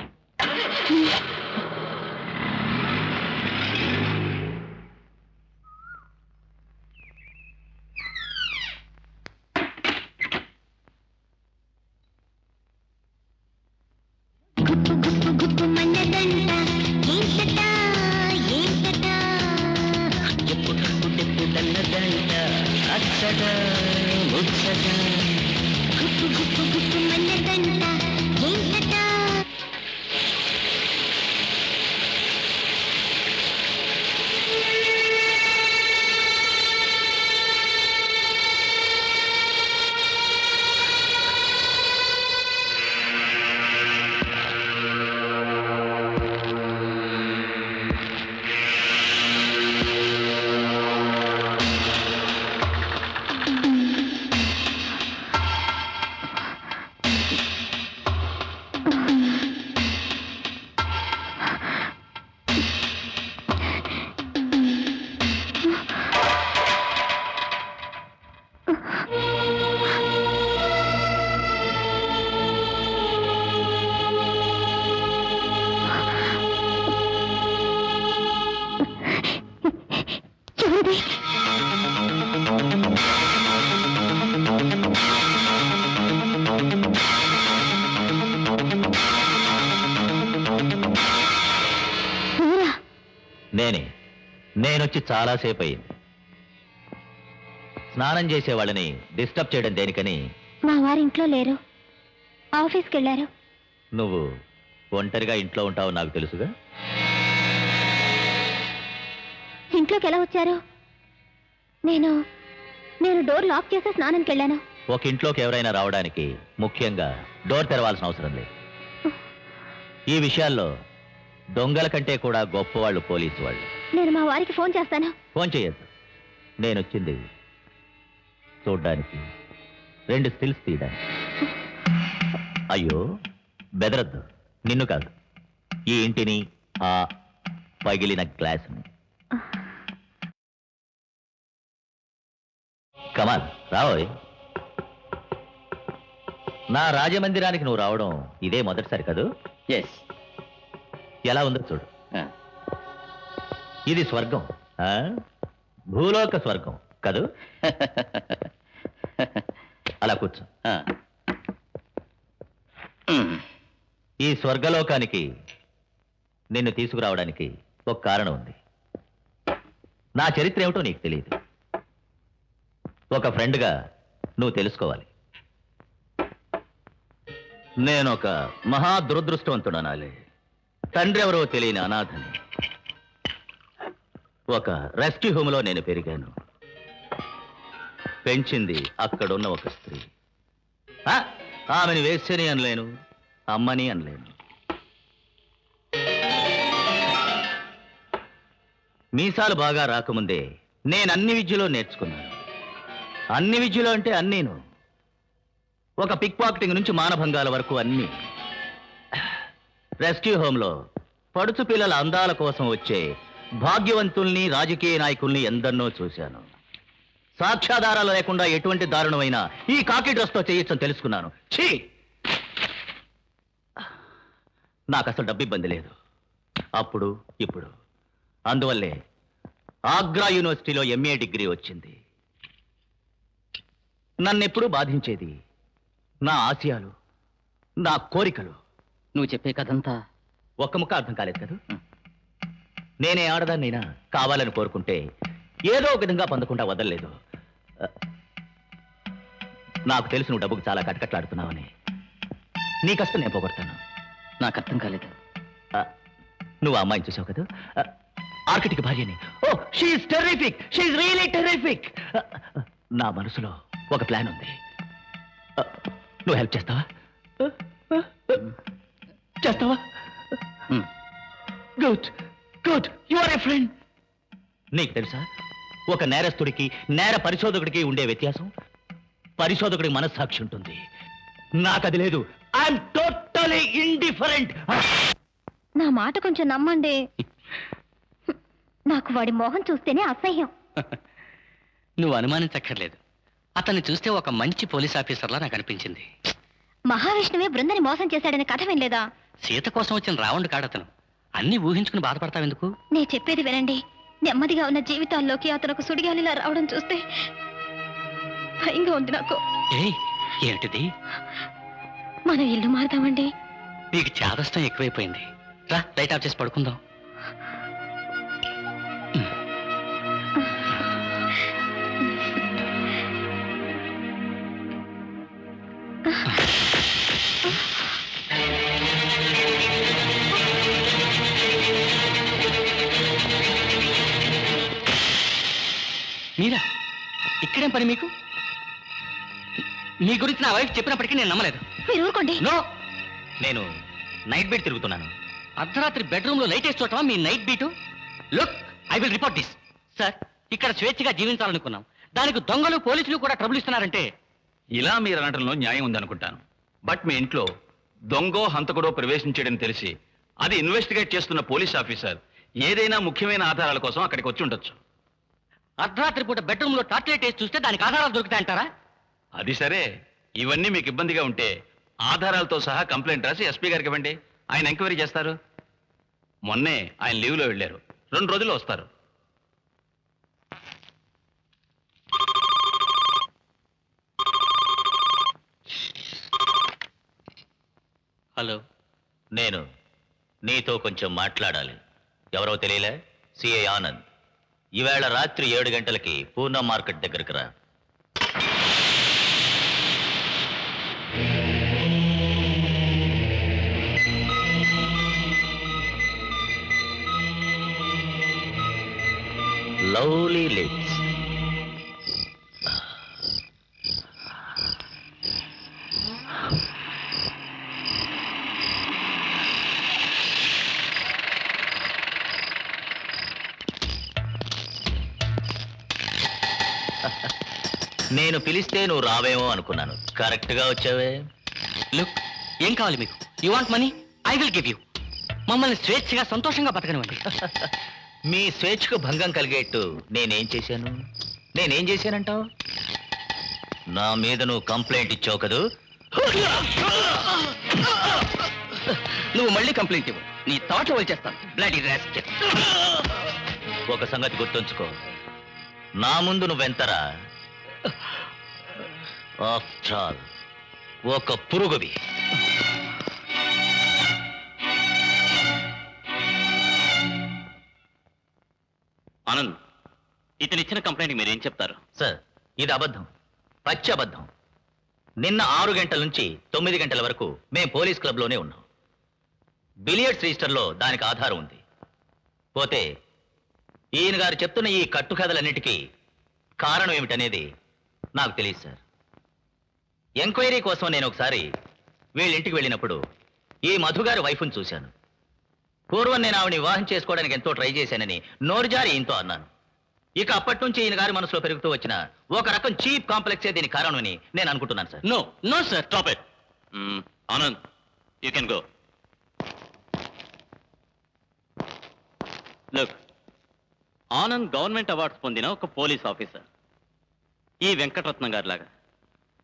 నేనొచ్చి చాలాసేపు అయింది. స్నానం చేసేవాళ్ళని డిస్టర్బ్ చేయడం దేనికని. మా వారు ఇంట్లో లేరు, ఆఫీస్కి వెళ్ళారు. నువ్వు ఒంటరిగా ఇంట్లో ఉంటావు నాకు తెలుసుగా. ఇంట్లోకి ఎలా వచ్చారు? నేను డోర్ లాక్ చేసి స్నానానికి వెళ్ళాను. ఒక ఇంట్లోకి ఎవరైనా రావడానికి ముఖ్యంగా డోర్ తెరవాల్సిన అవసరం లేదు. ఈ విషయాల్లో దొంగల కంటే కూడా గొప్పవాళ్ళు పోలీసు వాళ్ళు. నేను మా వారికి ఫోన్ చేస్తాను. ఫోన్ చేయొద్దు. నేనొచ్చింది చూడ్డానికి, 2 స్టిల్స్ తీయడానికి. అయ్యో బెదరద్దు, నిన్ను కాదు, ఈ ఇంటిని, ఆ పగిలిన గ్లాసుని. కమాల్ రావోయ్. నా రాజమందిరానికి నువ్వు రావడం ఇదే మొదటిసారి కదూ? ఎస్. ఎలా ఉందో చూడు. ఇది స్వర్గం, భూలోక స్వర్గం కదూ? అలా కూర్చో. ఈ స్వర్గలోకానికి నిన్ను తీసుకురావడానికి ఒక కారణం ఉంది. నా చరిత్ర ఏమిటో నీకు తెలియదు. ఒక ఫ్రెండ్గా నువ్వు తెలుసుకోవాలి. నేను ఒక మహా దురదృష్టవంతుడనాలి. తండ్రి ఎవరో తెలియని అనాథని. ఒక రెస్క్యూ హోమ్లో నేను పెరిగాను. పెంచింది అక్కడున్న ఒక స్త్రీ. ఆమెను వేశ్యని అనలేను, అమ్మని అనలేను. మీసాలు బాగా రాకముందే నేను అన్ని విద్యలో నేర్చుకున్నాను. అన్ని విద్యలో అంటే అన్నీను. ఒక పిక్ పాకెటింగ్ నుంచి మానభంగాల వరకు అన్నీ. రెస్క్యూ హోమ్లో పడుచు పిల్లల అందాల కోసం వచ్చే భాగ్యవంతుల్ని, రాజకీయ నాయకుల్ని ఎందరినో చూశాను. సాక్ష్యాధారాలు లేకుండా ఎటువంటి దారుణమైనా ఈ కాకి డ్రెస్తో చేయొచ్చని తెలుసుకున్నాను. ఛీ, నాకు అసలు డబ్బు ఇబ్బంది లేదు అప్పుడు, ఇప్పుడు. అందువల్లే ఆగ్రా యూనివర్సిటీలో MA డిగ్రీ వచ్చింది. నన్నెప్పుడూ బాధించేది నా ఆశయాలు, నా కోరికలు. నువ్వు చెప్పే కథంతా ఒక్క ముక్క అర్థం కాలేదు కదా. నేనే ఆడదాన్నైనా కావాలని కోరుకుంటే ఏదో ఒక విధంగా పొందకుండా వదలలేదు. నాకు తెలుసు నువ్వు డబ్బుకు చాలా కటకట్లాడుతున్నావని. నీ కష్టం నేను పోగొడతాను. నాకు అర్థం కాలేదు. నువ్వు ఆ అమ్మాయిని చూసావు కదా, ఆర్కిటెక్ట్ భార్యని. Oh, she is terrific, she is really terrific. నా మనసులో ఒక ప్లాన్ ఉంది. నువ్వు హెల్ప్ చేస్తావా? చేస్తావా? Good good, you are a friend. నీకు తెలుసా, ఒక నేరస్తుడికి, నేర పరిశోధకుడికి ఉండే వ్యత్యాసం? పరిశోధకుడికి మనస్సాక్షి ఉంటుంది, నాకది లేదు. I'm totally indifferent. నా మాట కొంచెం నమ్మండి. నాకు వాడి మోహం చూస్తేనే అసహ్యం. నువ్వు అనుమానించక్కర్లేదు. అతన్ని చూస్తే ఒక మంచి పోలీస్ ఆఫీసర్లా నాకు అనిపించింది. మహావిష్ణువే బృందని మోసం చేశాడనే కథ వినలేదా? సీత కోసం వచ్చిన రావణుడు కాడతను. అన్ని ఊహించుకుని బాధపడతావెందుకు? నేను చెప్పేది వినండి. నెమ్మదిగా ఉన్న జీవితాల్లోకి అతను ఒక సుడిగాలిలా రావడం చూస్తే భయంగా ఉంది నాకు. ఏమిటిది? మనం ఇల్లు మారుతామండి. నీకు చాదస్తం ఎక్కువైపోయింది. రా, లైట్ ఆఫ్ చేసి పడుకుందాం. మీరా? ఇక్కడేం పని మీకు? మీ గురించి నా వైఫ్ చెప్పినప్పటికీ నేను నమ్మలేదు. మీరు ఊరుకోండి. నో, నేను నైట్ బీట్ తిరుగుతున్నాను. అర్ధరాత్రి బెడ్రూమ్ లో లైట్ వేసి చూడటమా మీ night beat? Look, I will report this. Sir, ఇక్కడ స్వేచ్ఛగా జీవించాలనుకున్నాం, దానికి దొంగలు, పోలీసులు కూడా ట్రబుల్ ఇస్తున్నారంటే? ఇలా మీరు అనటంలో న్యాయం ఉందనుకుంటాను. బట్ మీ ఇంట్లో దొంగో హంతకుడో ప్రవేశించాడని తెలిసి అది ఇన్వెస్టిగేట్ చేస్తున్న పోలీస్ ఆఫీసర్ ఏదైనా ముఖ్యమైన ఆధారాల కోసం అక్కడికి వచ్చి ఉండొచ్చు. అర్ధరాత్రి పూట బెడ్రూమ్ లో టార్చ్ లైట్ వేసి చూస్తే దానికి ఆధారాలు దొరుకుతాయంటారా? అది సరే, ఇవన్నీ మీకు ఇబ్బందిగా ఉంటే ఆధారాలతో సహా కంప్లైంట్ రాసి ఎస్పీ గారికి ఇవ్వండి. ఆయన ఎంక్వైరీ చేస్తారు. మొన్నే ఆయన లీవ్లో వెళ్ళారు, 2 రోజుల్లో వస్తారు. హలో, నేను నీతో కొంచెం మాట్లాడాలి. ఎవరో తెలియలే? సిఐ ఆనంద్. ఈవేళ రాత్రి 7 గంటలకి పూర్ణ మార్కెట్ దగ్గరకు రా. Lovely lips. నేను పిలిస్తే నువ్వు రావేమో అనుకున్నాను. కరెక్ట్ గా వచ్చావే. లుక్, ఏం కావాలి మీకు? You want money? I will give you. మమ్మల్ని స్వేచ్ఛగా సంతోషంగా బతకనివ్వండి. మీ స్వేచ్ఛకు భంగం కలిగేట్టు నేనేం చేశానంటావు? నా మీద నువ్వు కంప్లైంట్ ఇచ్చావు కదూ? నువ్వు మళ్ళీ కంప్లైంట్ ఇవ్వు, నీ తాట వచ్చేస్తాను. Bloody rascal. ఒక సంగతి గుర్తుంచుకో, నా ముందు నువ్వెంతరా? ఆఫ్టర్ ఆల్ ఒక పురుగువి. ఆనంద్, ఇతను ఇచ్చిన కంప్లైంట్ మీరేం చెప్తారు? సార్, ఇది అబద్ధం, పచ్చి అబద్ధం. నిన్న 6 గంటల నుంచి 9 గంటల వరకు మేము పోలీస్ క్లబ్లోనే ఉన్నాం. బిలియర్డ్స్ రిజిస్టర్లో దానికి ఆధారం ఉంది. పోతే ఈయన గారు చెప్తున్న ఈ కట్టుకథలన్నిటికీ కారణం ఏమిటనేది నాకు తెలియదు సార్. ఎంక్వైరీ కోసం నేను ఒకసారి వీళ్ళింటికి వెళ్ళినప్పుడు ఈ మధుగారి వైఫ్ని చూశాను. పూర్వం నేను ఆవిడ వివాహం చేసుకోవడానికి ఎంతో ట్రై చేశానని నోరుజారి ఈయనతో అన్నాను. ఇక అప్పటి నుంచి ఈయన గారి మనసులో పెరుగుతూ వచ్చిన ఒక రకం చీప్ కాంప్లెక్సే దీని కారణమని నేను అనుకుంటున్నాను sir. No no sir, stop it. Anand, you can go. Look, Anand government awards పొందిన ఒక పోలీస్ ఆఫీసర్. ఈ వెంకటరత్నం గారి లాగా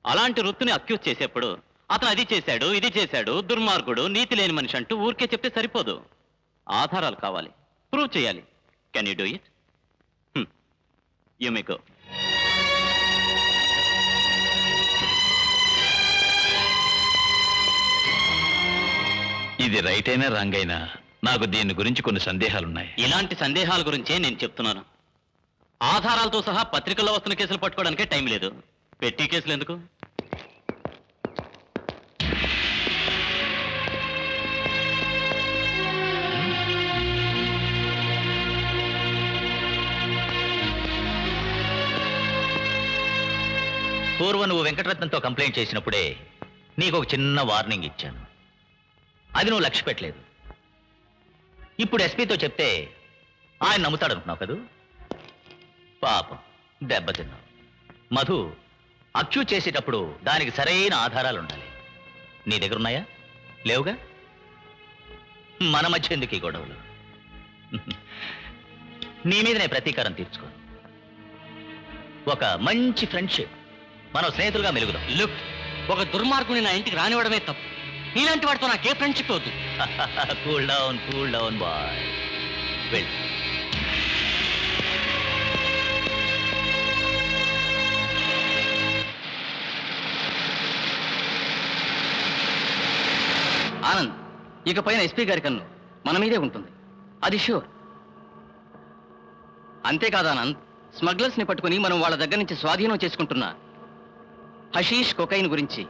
అలాంటి వృత్తిని అక్యూజ్ చేసేప్పుడు అతను అది చేశాడు, ఇది చేశాడు, దుర్మార్గుడు, నీతి లేని మనిషి అంటూ ఊరికే చెప్తే సరిపోదు. ఆధారాలు కావాలి, ప్రూవ్ చేయాలి. Can you do it? You may go. ఇది రైట్ అయినా రాంగ్ అయినా నాకు దీని గురించి కొన్ని సందేహాలున్నాయి. ఇలాంటి సందేహాల గురించే నేను చెప్తున్నాను. ఆధారాలతో సహా పత్రికల్లో వస్తున్న కేసులు పట్టుకోవడానికే టైం లేదు. పెట్టి కేసులు ఎందుకు? పూర్వం నువ్వు వెంకటరత్నంతో కంప్లైంట్ చేసినప్పుడే నీకు ఒక చిన్న వార్నింగ్ ఇచ్చాను. అది నువ్వు లక్ష్య పెట్టలేదు. ఇప్పుడు ఎస్పీతో చెప్తే ఆయన నమ్ముతాడనుకున్నావు కదూ? పాపం, దెబ్బతిన్నావు. మధు, అక్యూజ్ చేసేటప్పుడు దానికి సరైన ఆధారాలు ఉండాలి. నీ దగ్గర ఉన్నాయా? లేవుగా? మన మధ్య ఎందుకు ఈ గొడవలు? నీ మీద నేను ప్రతీకారం తీర్చుకో. ఒక మంచి ఫ్రెండ్షిప్, మనం స్నేహితులుగా మెలుగుదాం. లుక్, ఒక దుర్మార్గుని నా ఇంటికి రానివ్వడమే తప్పు. నీలాంటి వాడితో నాకే ఫ్రెండ్షిప్ వద్దు. Cool down boy. వెళ్ళు. ఆనంద్, ఇక పైన ఎస్పీ గారి కన్ను మన మీదే ఉంటుంది, అది షూర్. అంతేకాదు ఆనంద్, స్మగ్లర్స్ ని పట్టుకుని మనం వాళ్ళ దగ్గర నుంచి స్వాధీనం చేసుకుంటున్న హషీష్, కొకైన్ గురించి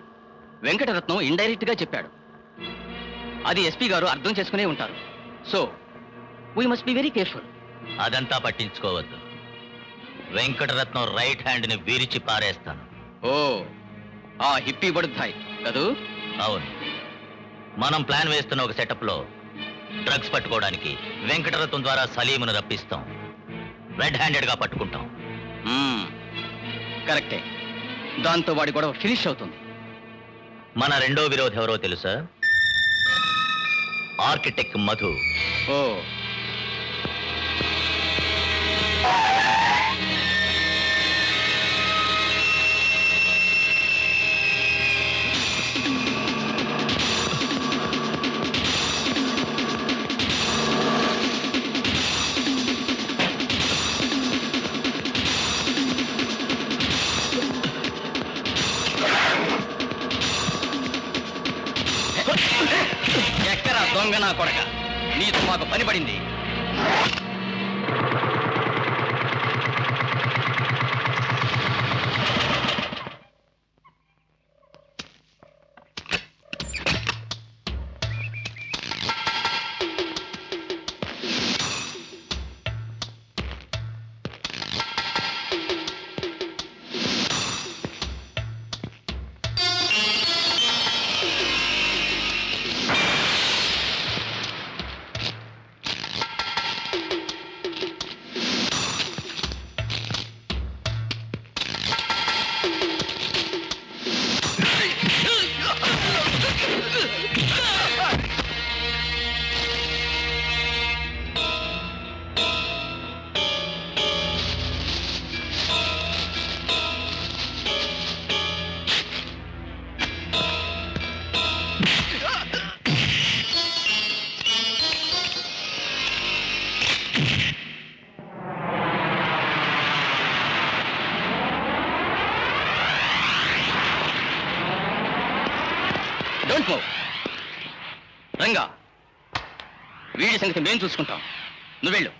వెంకటరత్నం ఇండైరెక్ట్ గా చెప్పాడు. అది ఎస్పీ గారు అర్థం చేసుకునే ఉంటారు. So we must be very careful. అదంతా పట్టించుకోవద్దు. వెంకటరత్నం రైట్ హ్యాండ్ ని విరిచి పారేస్తాను. ఓ, ఆ హిప్పీ బడుద్దాయి కదూ? అవును, మనం ప్లాన్ వేస్తున్న ఒక సెటప్ లో డ్రగ్స్ పట్టుకోవడానికి వెంకటరత్నం ద్వారా సలీమును రప్పిస్తాం. రెడ్ హ్యాండెడ్ గా పట్టుకుంటాం. కరెక్టే. దాంతో వాడి గొడవ ఫినిష్ అవుతుంది. మన రెండో విరోధి ఎవరో తెలుసా? ఆర్కిటెక్ట్ మధు. ఓ, దొంగ నా కొడక, నీతో మాకు పని పడింది. Don't move. రంగా, వీడి సంగతి మేం చూసుకుంటాం. నువ్వెళ్ళు.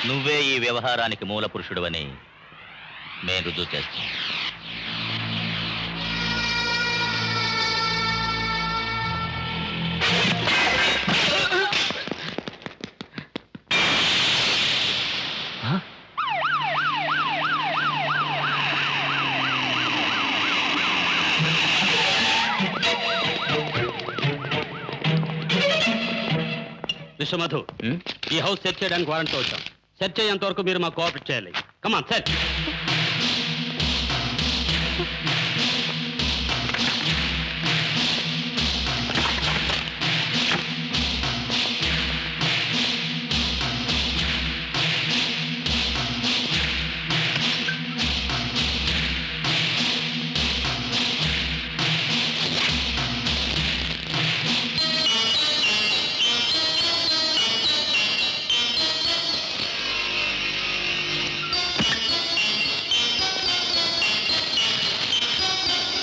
నువ్వే ఈ వ్యవహారానికి మూల పురుషుడువని మేము రుజువు చేస్తాం. మిస్టర్ మధు, ఈ హౌస్ సెర్చ్ చేయడానికి వారంట్తో వచ్చాం. సెర్చ్ అయ్యేంత వరకు మీరు మాకు కోఆపరేట్ చేయాలి. Come on search.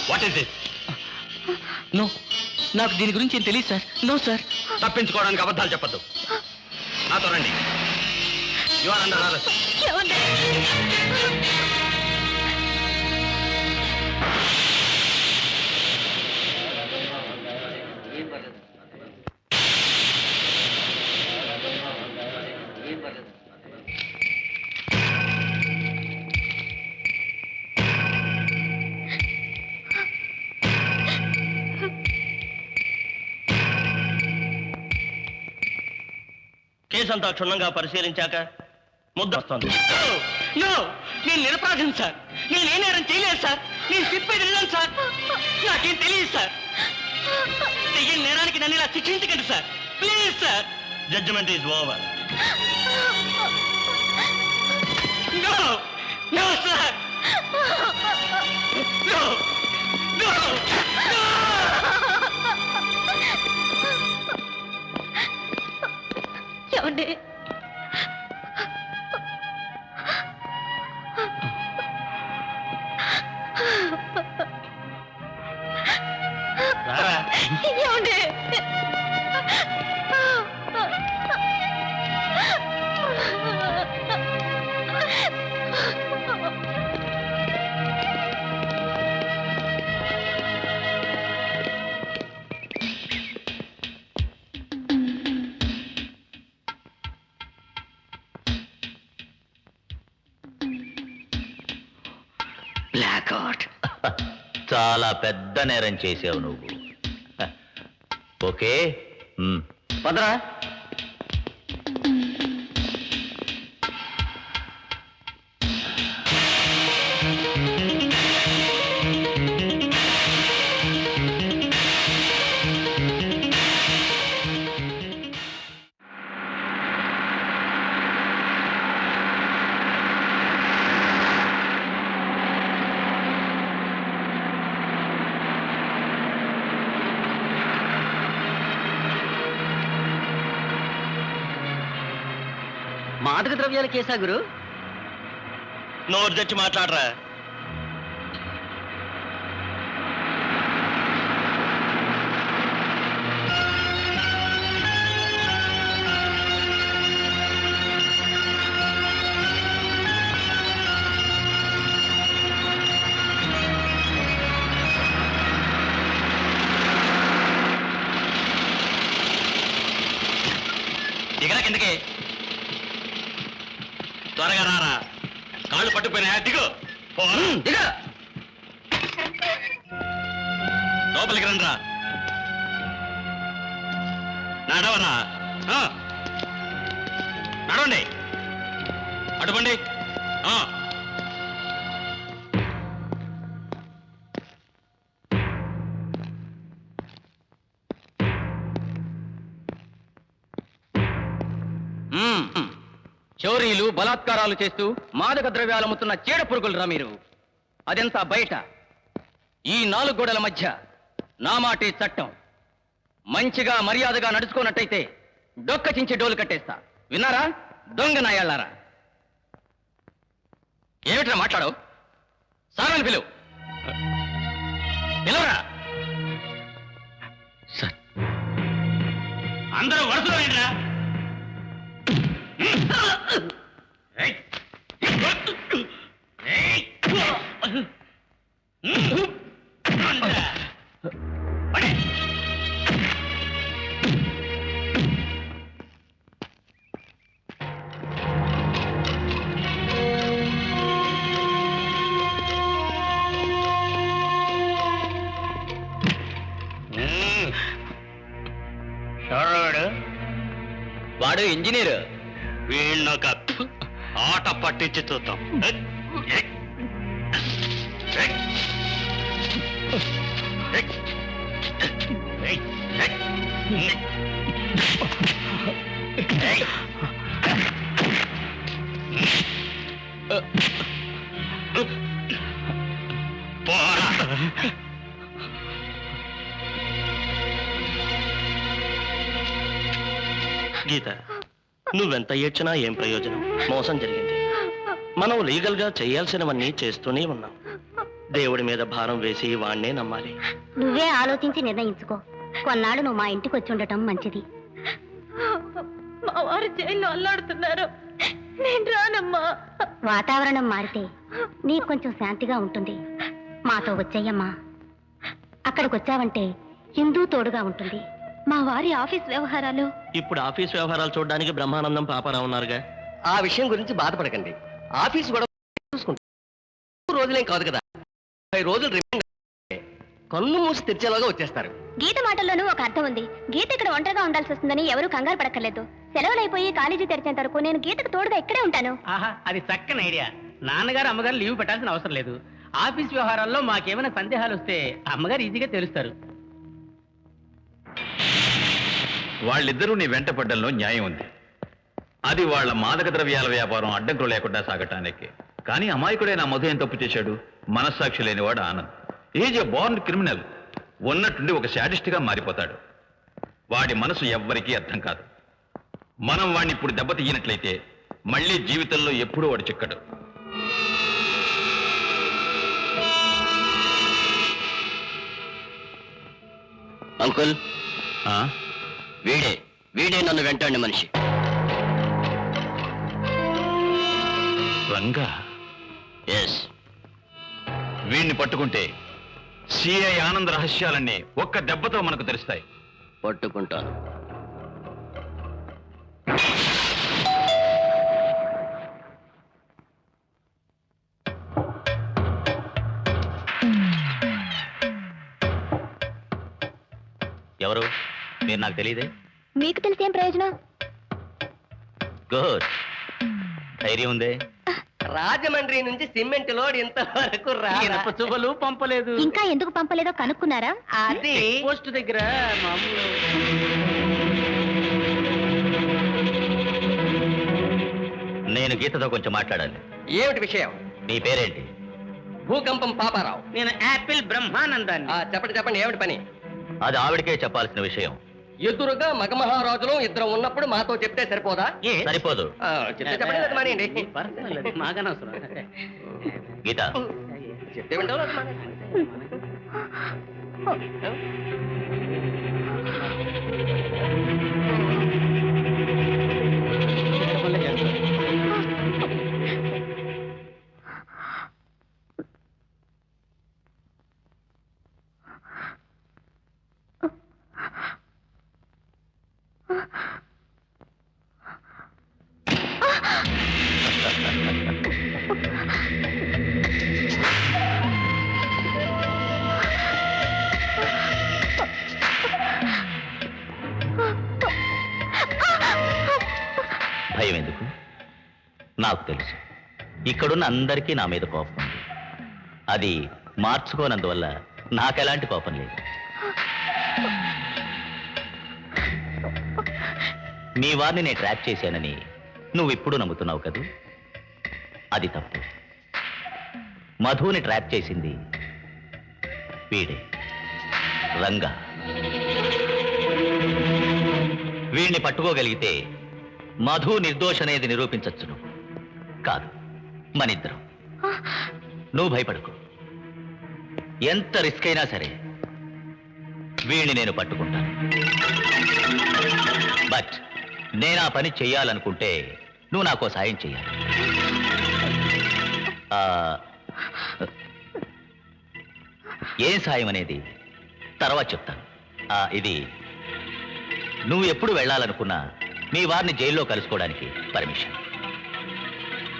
What is this? No, నాకు దీని గురించి ఏం తెలియదు సార్. No sir. తప్పించుకోవడానికి అబద్ధాలు చెప్పద్దు. నాతో రండి. You are under arrest. కేసంతా క్షుణ్ణంగా పరిశీలించాక ముద్ద వస్తుంది. నేను నిరపరాధిని సార్. నేనే నేరం చేయలేదు సార్. నేను చెప్పేది నిజం సార్. నాకేం తెలియదు సార్. చెయ్యని నేరానికి నన్ను ఇలా శిక్షించకండి sir. Please sir. Judgement is over. No no sir. No no no. ఏమండి, ఏమండి, బ్లాక్అవుట్. చాలా పెద్ద నేరం చేసావు నువ్వు. ఓకే, పదరా. మాదక ద్రవ్యాల కేసా గురు? నోరు తెచ్చి మాట్లాడరా. త్వరగా రారా, కాళ్ళు పట్టుకుపోయినా. దిగు లోపలికి రండిరా. నడవరా, నడవండి, అటుబండి. చోరీలు బలాత్కారాలు చేస్తూ మాదక ద్రవ్యాలు అమ్ముతున్న చీడ పురుగులరా మీరు. అదెంత బయట, ఈ 4 గోడల మధ్య నా మాటే చట్టం. మంచిగా మర్యాదగా నడుచుకున్నట్టయితే డొక్క చించి డోలు కట్టేస్తా. విన్నారా దొంగ నాయాళ్ళారా? ఏమిట్రా మాట్లాడవు? సారాన్ని పిలువరా. అందరూ వరుసలో ఏంట్రా? వాడు ఇంజనీర్. వీళ్ళొక ఆట పట్టించి చూద్దాం. పోరా. గీత, నువ్వెంత ఏడ్చినా ఏం ప్రయోజనం? మోసం జరిగింది. మనం లీగల్ గా చేయాల్సినవన్నీ చేస్తూనే ఉన్నాం. దేవుడి మీద భారం వేసి వాణ్ణే నమ్మాలి. నువ్వే ఆలోచించి నిర్ణయించుకో. కొన్నాళ్ళు నువ్వు మా ఇంటికి వచ్చి ఉండటం మంచిది. మా వారు జైల్లో అల్లాడుతున్నారు, నేను రానమ్మా. వాతావరణం మారితే నీకు కొంచెం శాంతిగా ఉంటుంది. మాతో వచ్చేయమ్మా. అక్కడికి వచ్చావంటే హిందూ తోడుగా ఉంటుంది. మా వారి ఆఫీస్ వ్యవహారాలు. ఇప్పుడు ఆఫీస్ వ్యవహారాలు చూడడానికి బ్రహ్మానందం పాపారావు ఉన్నారుగా. ఆ విషయం గురించి బాధపడకండి. ఆఫీస్ కూడా చూసుకుంటాం. 2 రోజులేం కాదు కదా, 5 రోజులు రిమైండ్. కన్ను మూసి తెరిచేలాగా వచ్చేస్తారు. గీత మాటల్లోనూ ఒక అర్థం ఉంది. గీత ఇక్కడ ఒంటరిగా ఉండాల్సి వస్తుందని ఎవరూ కంగారు పడక్కర్లేదు. సెలవులైపోయి కాలేజీ తెరిచేంత వరకు నేను గీతకు తోడుగా ఇక్కడే ఉంటాను. ఆహా, అది చక్కని ఐడియా. నాన్నగారు అమ్మగారు లీవ్ పెట్టాల్సిన అవసరం లేదు. ఆఫీస్ వ్యవహారాల్లో మాకేమైనా సందేహాలు వస్తే అమ్మగారు ఈజీగా తెలుస్తారు. వాళ్ళిద్దరూ నీ వెంట పడ్డంలో న్యాయం ఉంది. అది వాళ్ళ మాదక ద్రవ్యాల వ్యాపారం అడ్డంకులు లేకుండా సాగటానికి. కానీ అమాయకుడైన మధు ఏం తప్పు చేశాడు? మనస్సాక్షి లేనివాడు Anand. Is a Born criminal. ఉన్నట్టుండి ఒక శాడిస్ట్గా మారిపోతాడు. వాడి మనసు ఎవ్వరికీ అర్థం కాదు. మనం వాడిని ఇప్పుడు దెబ్బతీయనట్లయితే మళ్ళీ జీవితంలో ఎప్పుడూ వాడు చిక్కడు. అంకుల్, వీడే నన్ను వెంటాడిన మనిషి. రంగా? ఎస్. వీడిని పట్టుకుంటే సిఐ ఆనంద్ రహస్యాలన్నీ ఒక్క దెబ్బతో మనకు తెలుస్తాయి. పట్టుకుంటాను. ఎవరు మీరు? నాకు తెలియదే. మీకు తెలిసేం ప్రయోజనం? గుడ్, ధైర్యం ఉందే. రాజమండ్రి నుంచి సిమెంట్ లోడ్ ఇంతవరకు ఇనప చువ్వలు పంపలేదు. ఇంకా ఎందుకు పంపలేదో కనుక్కున్నారా? అది పోస్ట్ దగ్గర మామూలు. నేను గీతతో కొంచెం మాట్లాడాలి. ఏమిటి విషయం? నీ పేరేంటి? భూకంపం పాపారావు. నేను యాపిల్ బ్రహ్మానందాన్ని. చెప్పండి ఏమిటి పని? అది ఆవిడకే చెప్పాల్సిన విషయం. ఎదురుగా మగమహారాజులు 2 ఉన్నప్పుడు మాతో చెప్తే సరిపోదా? సరిపోదు. చెప్తే చెప్పండి, లేదు మానేయండి. మాకనవసరం. గీత, చెప్తే వింటావు, లేదు మానేయండి. నాకు తెలుసు, ఇక్కడున్న అందరికీ నా మీద కోపం ఉంది. అది మార్చుకోనందువల్ల నాకెలాంటి కోపం లేదు. మీ వారిని నేను ట్రాప్ చేశానని నువ్వు ఇప్పుడు నమ్ముతున్నావు కదూ? అది తప్పు. మధుని ట్రాప్ చేసింది వీడే, రంగా. వీడిని పట్టుకోగలిగితే మధు నిర్దోష అనేది నిరూపించచ్చును. కాదు, మనిద్దరం. నువ్వు భయపడకు. ఎంత రిస్క్ అయినా సరే వీడిని నేను పట్టుకుంటాను. బట్ నేను ఆ పని చెయ్యాలనుకుంటే నువ్వు నాకు సాయం చెయ్యాలి. ఏం సాయం అనేది తర్వాత చెప్తాను. ఇది నువ్వు ఎప్పుడు వెళ్ళాలనుకున్నా మీ వారిని జైల్లో కలుసుకోవడానికి పర్మిషన్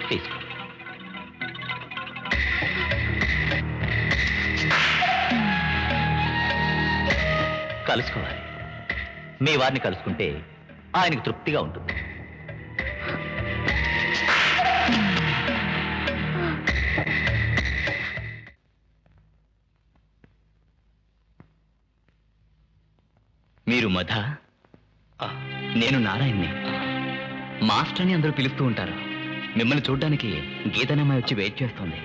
తీసుకో. కలుసుకోవాలి. మీ వారిని కలుసుకుంటే ఆయనకు తృప్తిగా ఉంటుంది. మీరు మధ? నేను నారాయణ్ని. మాస్టర్ అని అందరూ పిలుస్తూ ఉంటారు. మిమ్మల్ని చూడ్డానికి గీతనమ్మాయి వచ్చి వెయిట్ చేస్తుంది.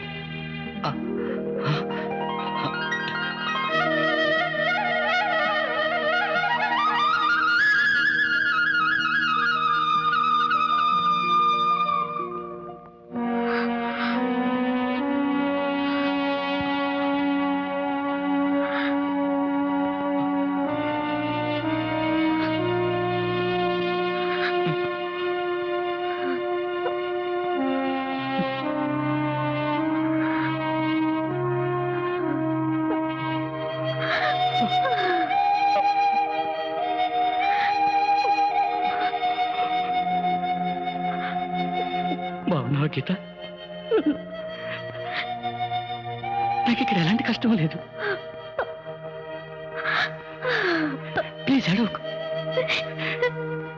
బాగున్నావా గీత? నాకు ఇక్కడ ఎలాంటి కష్టం లేదు. ప్లీజ్ అడవకు.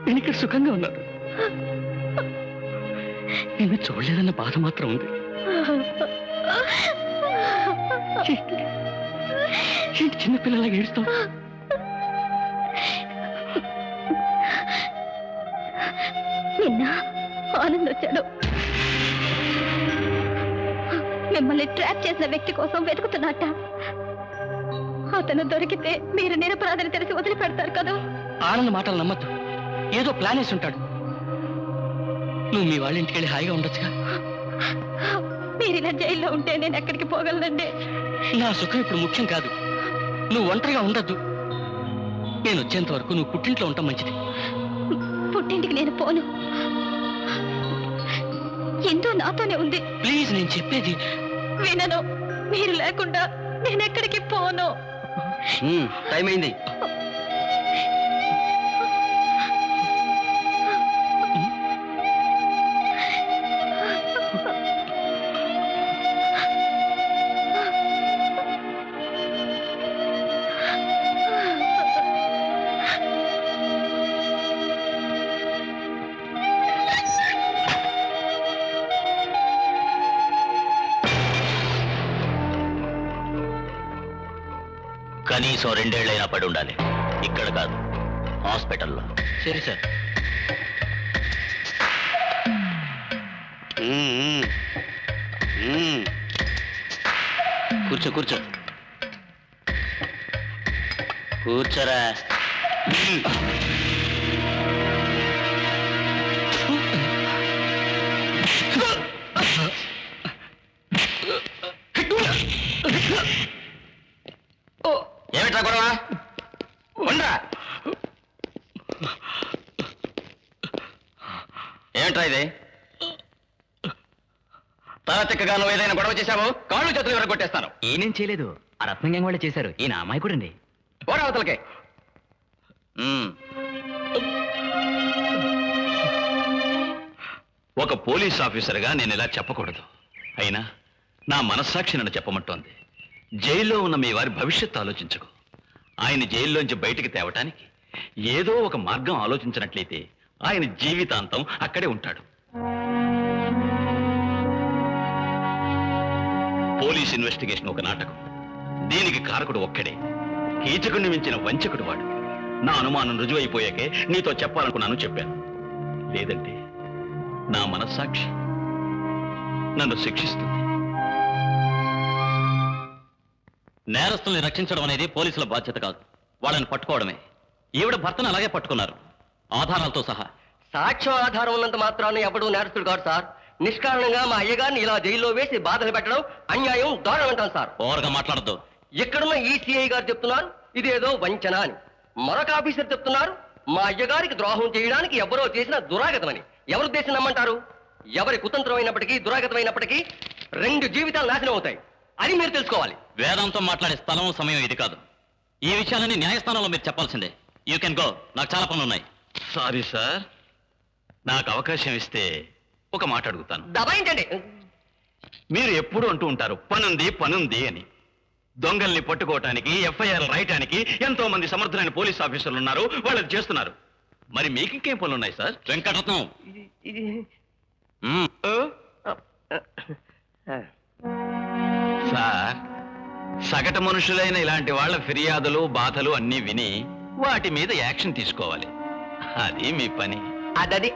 నేను ఇక్కడ సుఖంగా ఉన్నాను. నేను చూడలేదన్న బాధ మాత్రం ఉంది. ఏంటి చిన్నపిల్లలాగా ఏడుస్తావు? నిన్న ఆనంద్ వచ్చాడు. మిమ్మల్ని ట్రాప్ చేసిన వ్యక్తి కోసం వెతుకుతున్నట్ట. అతను దొరికితే మీరు నిరపరాధని తెలిసి వదిలిపెడతారు కదా. ఆనంద్ మాటలు నమ్మద్దు. ఏదో ప్లాన్ వేసి ఉంటాడు. నువ్వు మీ వాళ్ళ ఇంటికి వెళ్ళి హాయిగా ఉండొచ్చుగా. మీరు ఇలా జైల్లో ఉంటే నేను ఎక్కడికి పోగలనండి? నా సుఖం ఇప్పుడు ముఖ్యం కాదు. నువ్వు ఒంటరిగా ఉండద్దు. నేను వచ్చేంత వరకు నువ్వు పుట్టింట్లో ఉంటాం మంచిది. పుట్టింటికి నేను పోను. ఎంతో నాతోనే ఉంది. ప్లీజ్, నేను చెప్పేది వినను. మీరు లేకుండా నేను ఎక్కడికి పోను. టైం అయింది. కనీసం 2 ఏళ్ళైనా పడి ఉండాలి. ఇక్కడ కాదు, హాస్పిటల్లో. సరే సార్. కూర్చో కూర్చో కూర్చోరా. ఏమిట్రా గొడవ? ఉండరా. ఏమిట్రా ఇది? తలతిక్కగా నువ్వు ఏదైనా గొడవ చేశావు, కాళ్ళు చేతులు ఎవరు కొట్టేస్తాను. ఈయనేం చేయలేదు. ఆ రత్నం గ్యాంగ్ వాళ్ళే చేశారు. ఈయన అమాయకుడండి. పోరా అవతలకే. ఒక పోలీస్ ఆఫీసర్గా నేను ఇలా చెప్పకూడదు. అయినా నా మనస్సాక్షి నన్ను చెప్పమంటోంది. జైల్లో ఉన్న మీ వారి భవిష్యత్తు ఆలోచించకు. ఆయన జైల్లోంచి బయటికి తేవటానికి ఏదో ఒక మార్గం ఆలోచించినట్లయితే ఆయన జీవితాంతం అక్కడే ఉంటాడు. పోలీస్ ఇన్వెస్టిగేషన్ ఒక నాటకం. దీనికి కారకుడు ఒక్కడే, కీచకుడిని మించిన వంచకుడు వాడు. నా అనుమానం రుజువైపోయాకే నీతో చెప్పాలనుకున్నాను, చెప్పాను. లేదంటే నా మనస్సాక్షి నన్ను శిక్షిస్తుంది. నేరస్తుల్ని రక్షించడం అనేది పోలీసుల బాధ్యత కాదు, వాళ్ళని పట్టుకోవడమే. ఈవిడ భర్తను అలాగే పట్టుకున్నారు, ఆధారాలతో సహా. సాక్ష్యం ఆధారం ఉన్నంత మాత్రాన్ని ఎవడూ నేరస్తుడు కాదు సార్. నిష్కారణంగా మా అయ్యగారిని ఇలా జైల్లో వేసి బాధలు పెట్టడం అన్యాయం, దారుణం అంటాను సార్. ఓవర్గా మాట్లాడద్దు. ఇక్కడున్న ఈ సిఐ గారు చెప్తున్నారు ఇదేదో వంచన అని. మరొక ఆఫీసర్ చెప్తున్నారు మా అయ్యగారికి ద్రోహం చేయడానికి ఎవరో చేసిన దురాగతమని. ఎవరు ఉద్దేశం నమ్మంటారు? ఎవరి కుతంత్రమైనప్పటికీ దురాగతమైనప్పటికీ 2 జీవితాలు నాశనం అవుతాయి. అది మీరు తెలుసుకోవాలి. వేదాంతం మాట్లాడే స్థలం సమయం ఇది కాదు. ఈ విషయాలని న్యాయస్థానంలో మీరు చెప్పాల్సిందే. యూ కెన్ గో, నాకు చాలా పనులు ఉన్నాయి. సారీ సార్, నాకు అవకాశం ఇస్తే ఒక మాట అడుగుతాను. దబాయించండి. మీరు ఎప్పుడు అంటూ ఉంటారు పనుంది పనుంది అని. దొంగల్ని పట్టుకోవటానికి, ఎఫ్ఐఆర్ రాయటానికి ఎంతో మంది సమర్థులైన పోలీస్ ఆఫీసర్లు ఉన్నారు, వాళ్ళు అది చేస్తున్నారు. మరి మీకు ఇంకేం పనులు ఉన్నాయి సార్? వెంకటరత్నం, సార్, సగటు మనుషులైన ఇలాంటి వాళ్ళ ఫిర్యాదులు, బాధలు అన్నీ విని వాటి మీద యాక్షన్ తీసుకోవాలి. అది మీ పని. అది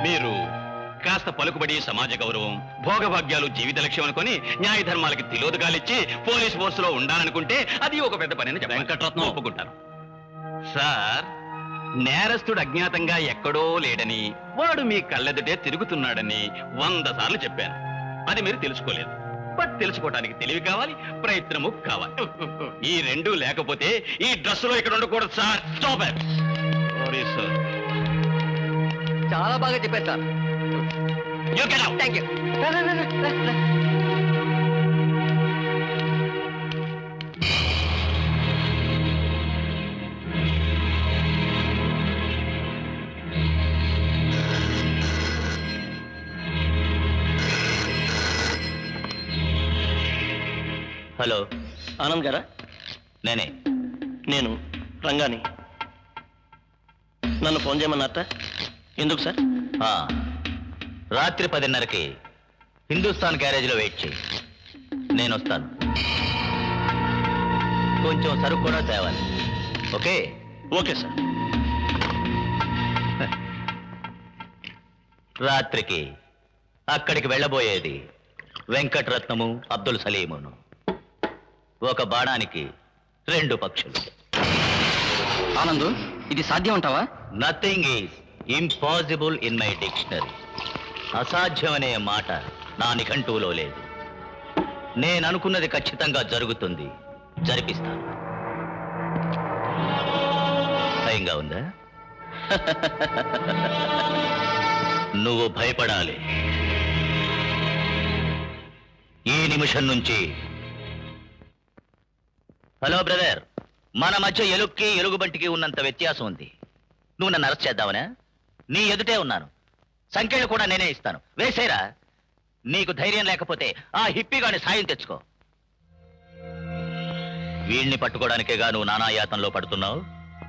మీరు కాస్త పలుకుబడి, సమాజ గౌరవం, భోగభాగ్యాలు జీవిత లక్ష్యం అనుకుని న్యాయ ధర్మాలకి తిలోదగాలిచ్చి పోలీస్ ఫోర్సులో ఉండాలనుకుంటే అది ఒక పెద్ద పని అని వెంకటరత్నం ఒప్పుకుంటారు. సార్, నేరస్తుడు అజ్ఞాతంగా ఎక్కడో లేడని, వాడు మీ కళ్ళెదుటే తిరుగుతున్నాడని 100 సార్లు చెప్పాను. అది మీరు తెలుసుకోలేదు. బట్ తెలుసుకోవడానికి తెలివి కావాలి, ప్రయత్నము కావాలి. ఈ 2 లేకపోతే ఈ డ్రెస్సులో ఇక్కడ ఉండకూడదు sir. Stop it. Sorry sir. చాలా బాగా చెప్పారు sir. You get out. Thank you. Hello, Anand గారా? నేనే. నేను రంగాని. నన్ను ఫోన్ చేయమన్నారట. ఎందుకు సార్? రాత్రి 10:30కి హిందుస్థాన్ గ్యారేజ్లో వెయిట్ చేయి, నేను వస్తాను. కొంచెం సరుకు కూడా తేవాలి. ఓకే? Okay sir. రాత్రికి అక్కడికి వెళ్ళబోయేది వెంకటరత్నము, అబ్దుల్ సలీమును. ఒక బాణానికి 2 పక్షులు. ఆనంద్, ఇది సాధ్యం అంటావా? Nothing is impossible in my dictionary. అసాధ్యం అనే మాట నా నిఘంటువులో లేదు. నేను అనుకున్నది ఖచ్చితంగా జరుగుతుంది, జరిపిస్తాను. భయంగా ఉందా? నువ్వు భయపడాలి. ఈ నిమిషం నుంచి. హలో బ్రదర్, మన మధ్య ఎలుక్కి ఎలుగుబంటికి ఉన్నంత వ్యత్యాసం ఉంది. నువ్వు నన్ను అరెస్ట్ చేద్దావనా? నీ ఎదుటే ఉన్నాను, సంఖ్యలు కూడా నేనే ఇస్తాను. వేసేరా. నీకు ధైర్యం లేకపోతే ఆ హిప్పీగాని సాయం తెచ్చుకో. వీడిని పట్టుకోవడానికేగా నువ్వు నానాయాతంలో పడుతున్నావు.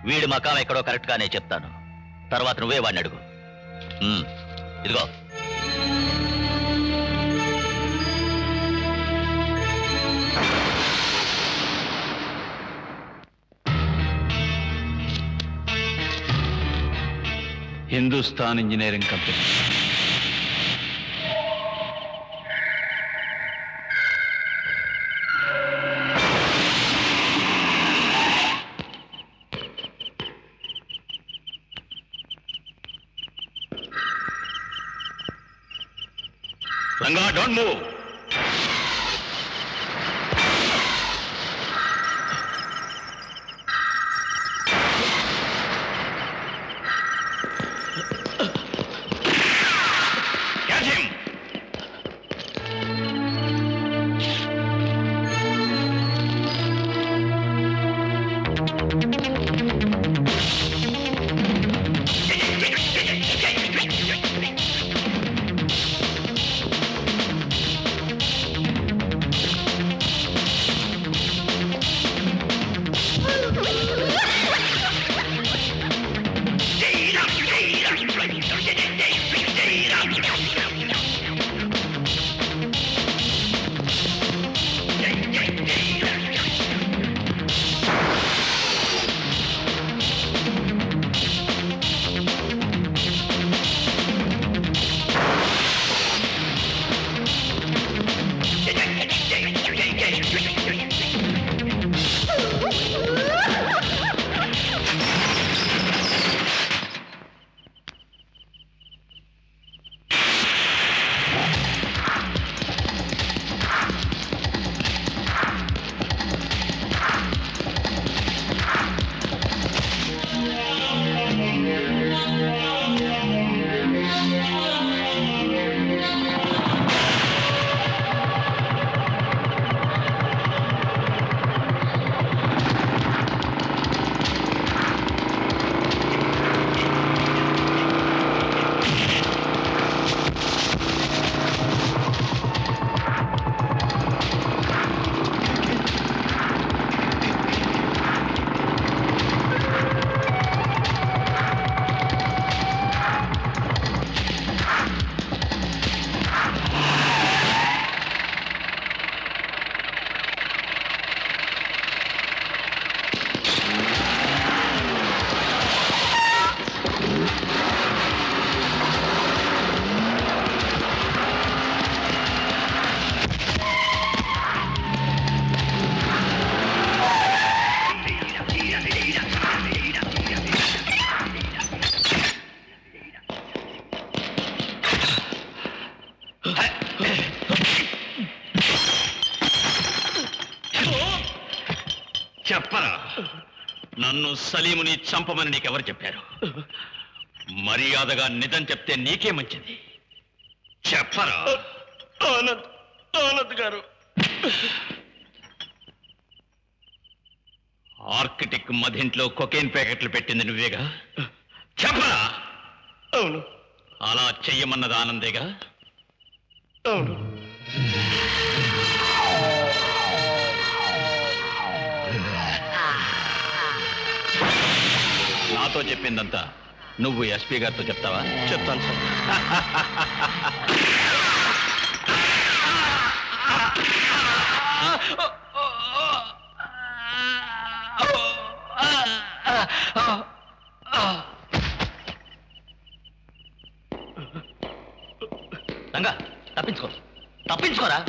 వీడి మకాం ఎక్కడో కరెక్ట్ గానే చెప్తాను, తర్వాత నువ్వే వాడిని అడుగు. ఇదిగో. Hindustan engineering company. Ranga, don't move. నన్ను సలీముని చంపమని నీకెవరు చెప్పారు? మర్యాదగా నిజం చెప్తే నీకే మంచిది. చెప్పరా? ఆనంద్ గారు, ఆర్కిటెక్ మధింట్లో కొకేన్ ప్యాకెట్లు పెట్టింది నువ్వేగా? చెప్పరా? అవును. అలా చెయ్యమన్నది ఆనందేగా? అవును. నాతో చెప్పిందంతా నువ్వు ఎస్పీ గారితో చెప్తావా? చెప్తాను సార్. రంగా, తప్పించుకోరా.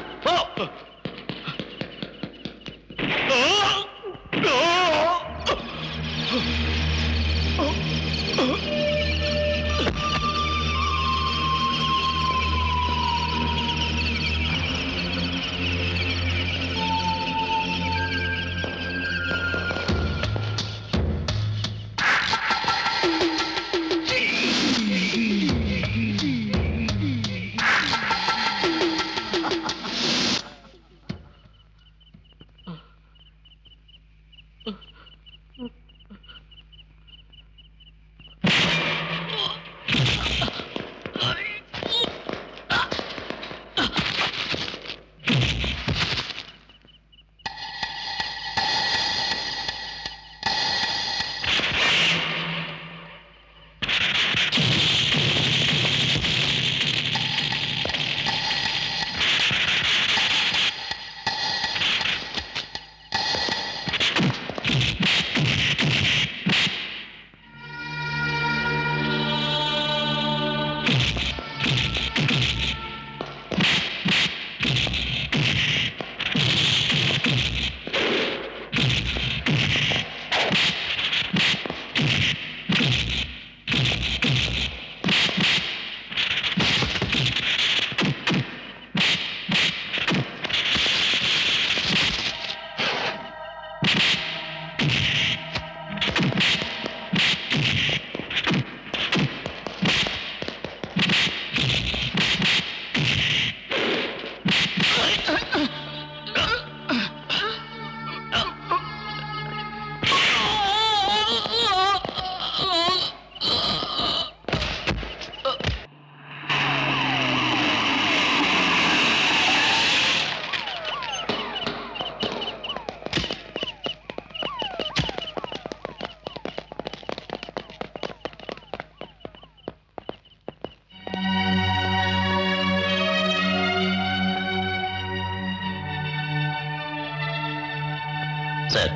సార్,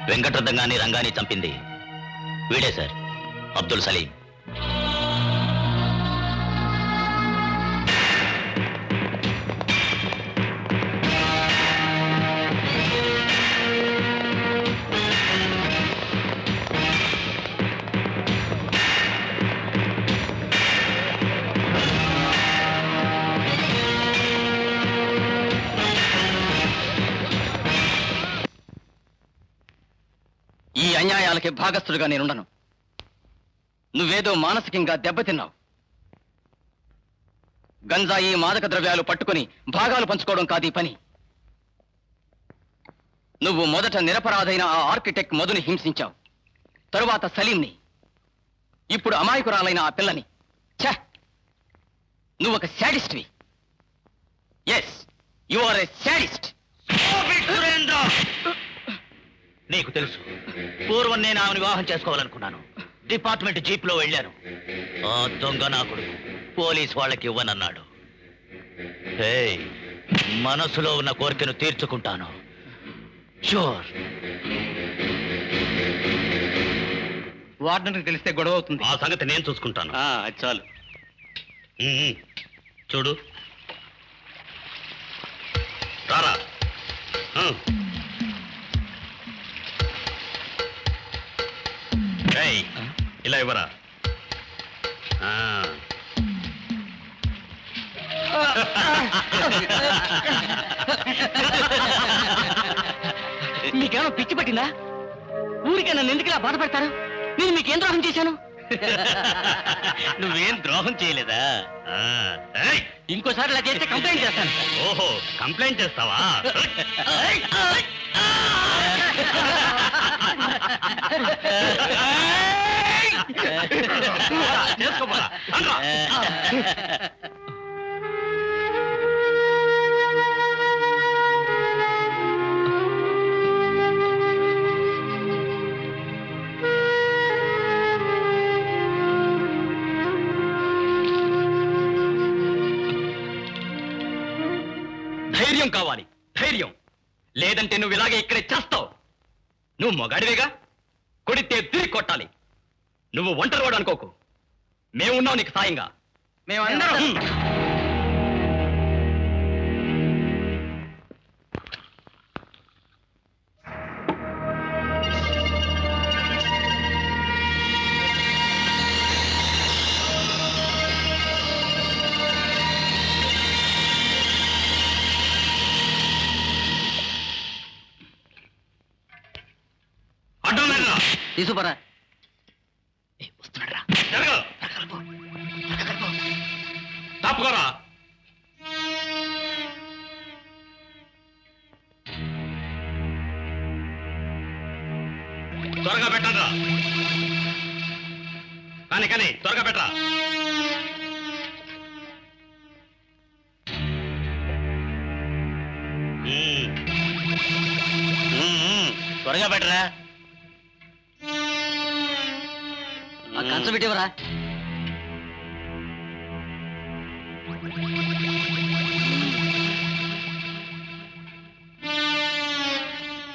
వెంకటరత్నంగాని రంగాని చంపింది వీడే సార్, అబ్దుల్ సలీం. ఈ అన్యాయాలకి భాగస్థుడిగా నేనుండను. నువ్వేదో మానసికంగా దెబ్బతిన్నావు. గంజాయి మాదక ద్రవ్యాలు పట్టుకుని భాగాలు పంచుకోవడం కాదు ఈ పని. నువ్వు మొదట నిరపరాధైన ఆ ఆర్కిటెక్ట్ మధుని హింసించావు, తరువాత సలీంని, ఇప్పుడు అమాయకురాలైన ఆ పిల్లని. ఛ! నువ్వు ఒక శాడిస్ట్వి. Yes, you are a sadist. నీకు తెలుసు, పూర్వం నేను ఆమెను వివాహం చేసుకోవాలనుకున్నాను. డిపార్ట్మెంట్ జీప్లో వెళ్ళాను. ఆ దొంగ నా కొడుకు పోలీస్ వాళ్ళకి ఇవ్వనన్నాడు. మనసులో ఉన్న కోరికను తీర్చుకుంటాను. షూర్. వార్డెన్కి తెలిస్తే గొడవ అవుతుంది. ఆ సంగతి నేను చూసుకుంటాను. అది చాలు. చూడు, రారా. ఇలా ఇవ్వరా. నీకేమో పిచ్చి పట్టిందా? ఊరికి ఊరికే నన్ను ఎందుకు ఇలా బాధ పెడతారు? నేను మీకేం ద్రోహం చేశాను? నువ్వేం ద్రోహం చేయలేదా? ఇంకోసారి ఇలా చేస్తే కంప్లైంట్ చేస్తాను. ఓహో, కంప్లైంట్ చేస్తావా? చేసుకోపోరా. ధైర్యం కావాలి, ధైర్యం. లేదంటే నువ్వు ఇలాగే ఇక్కడే చేస్తావు. నువ్వు మొగాడివేగా, కొడితే తిరిగి కొట్టాలి. నువ్వు ఒంటరి వాడు అనుకోకు, మేమున్నావు నీకు సాయంగా. మేమందరం తీసుకురా. తప్పుకోరా. త్వరగా పెట్టరా. కానీ త్వరగా పెట్టరా. త్వరగా పెట్టరా. ఆ కంచం పెట్టివరా.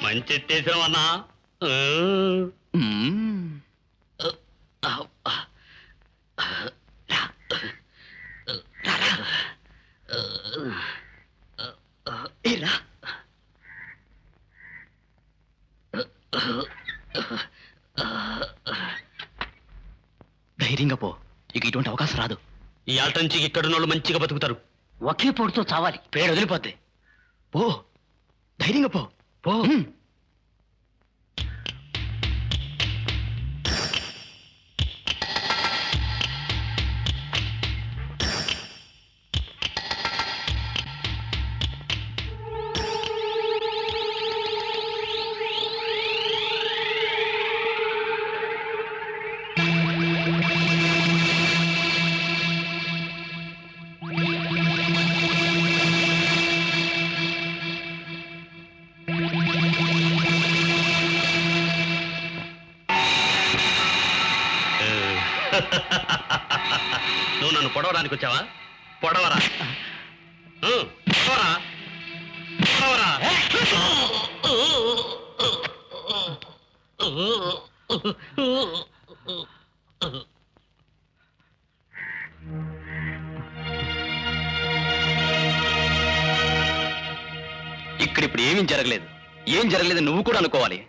మంచి ఎత్తేసామన్నా. ధైర్యంగా పో, ఇక ఇటువంటి అవకాశం రాదు. ఈ ఆట నుంచి ఇక్కడున్న వాళ్ళు మంచిగా బతుకుతారు. ఒకే పొడితో చావాలి. పేడ వదిలిపోద్ది. పో, ధైర్యంగా పో. పో. నువ్వు నన్ను పొడవడానికి వచ్చావా? పొడవరా. పొడవరా. పొడవరా. ఇక్కడిప్పుడు ఏమీ జరగలేదు. ఏం జరగలేదు నువ్వు కూడా అనుకోవాలి.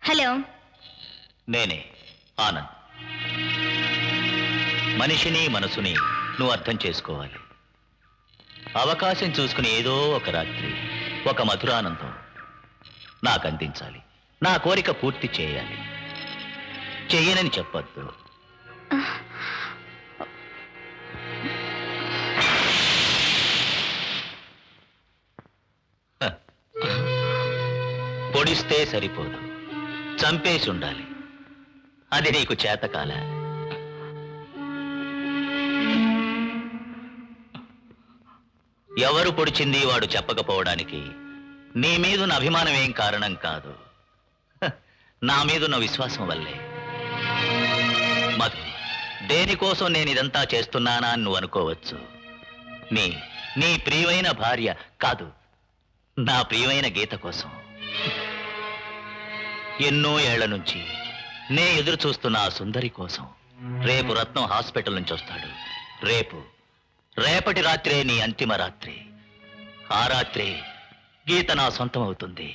హలో, నేనే ఆనంద్. మనిషిని మనసుని నువ్వు అర్థం చేసుకోవాలి. అవకాశం చూసుకుని ఏదో ఒక రాత్రి ఒక మధురానందం నాకు అందించాలి. నా కోరిక పూర్తి చేయాలి. చెయ్యనని చెప్పొద్దు. పొడిస్తే సరిపోదు, చంపేసి ఉండాలి. అది నీకు చేతకాల. ఎవరు పొడిచింది వాడు చెప్పకపోవడానికి నీ మీదున్న అభిమానం ఏం కారణం కాదు, నా మీదున్న విశ్వాసం వల్లే. మధు, దేనికోసం నేను ఇదంతా చేస్తున్నానా అని నువ్వు అనుకోవచ్చు. నీ ప్రియమైన భార్య కాదు, నా ప్రియమైన గీత కోసం. ఎన్నో ఏళ్ల నుంచి నే ఎదురు చూస్తున్న ఆ సుందరి కోసం. రేపు రత్నం హాస్పిటల్ నుంచి వస్తాడు. రేపటి రాత్రే నీ అంతిమ రాత్రి. ఆ రాత్రే గీత నా సొంతం అవుతుంది.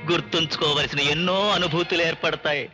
గుర్తుంచుకోవలసిన ఎన్నో అనుభూతులు ఏర్పడతాయి.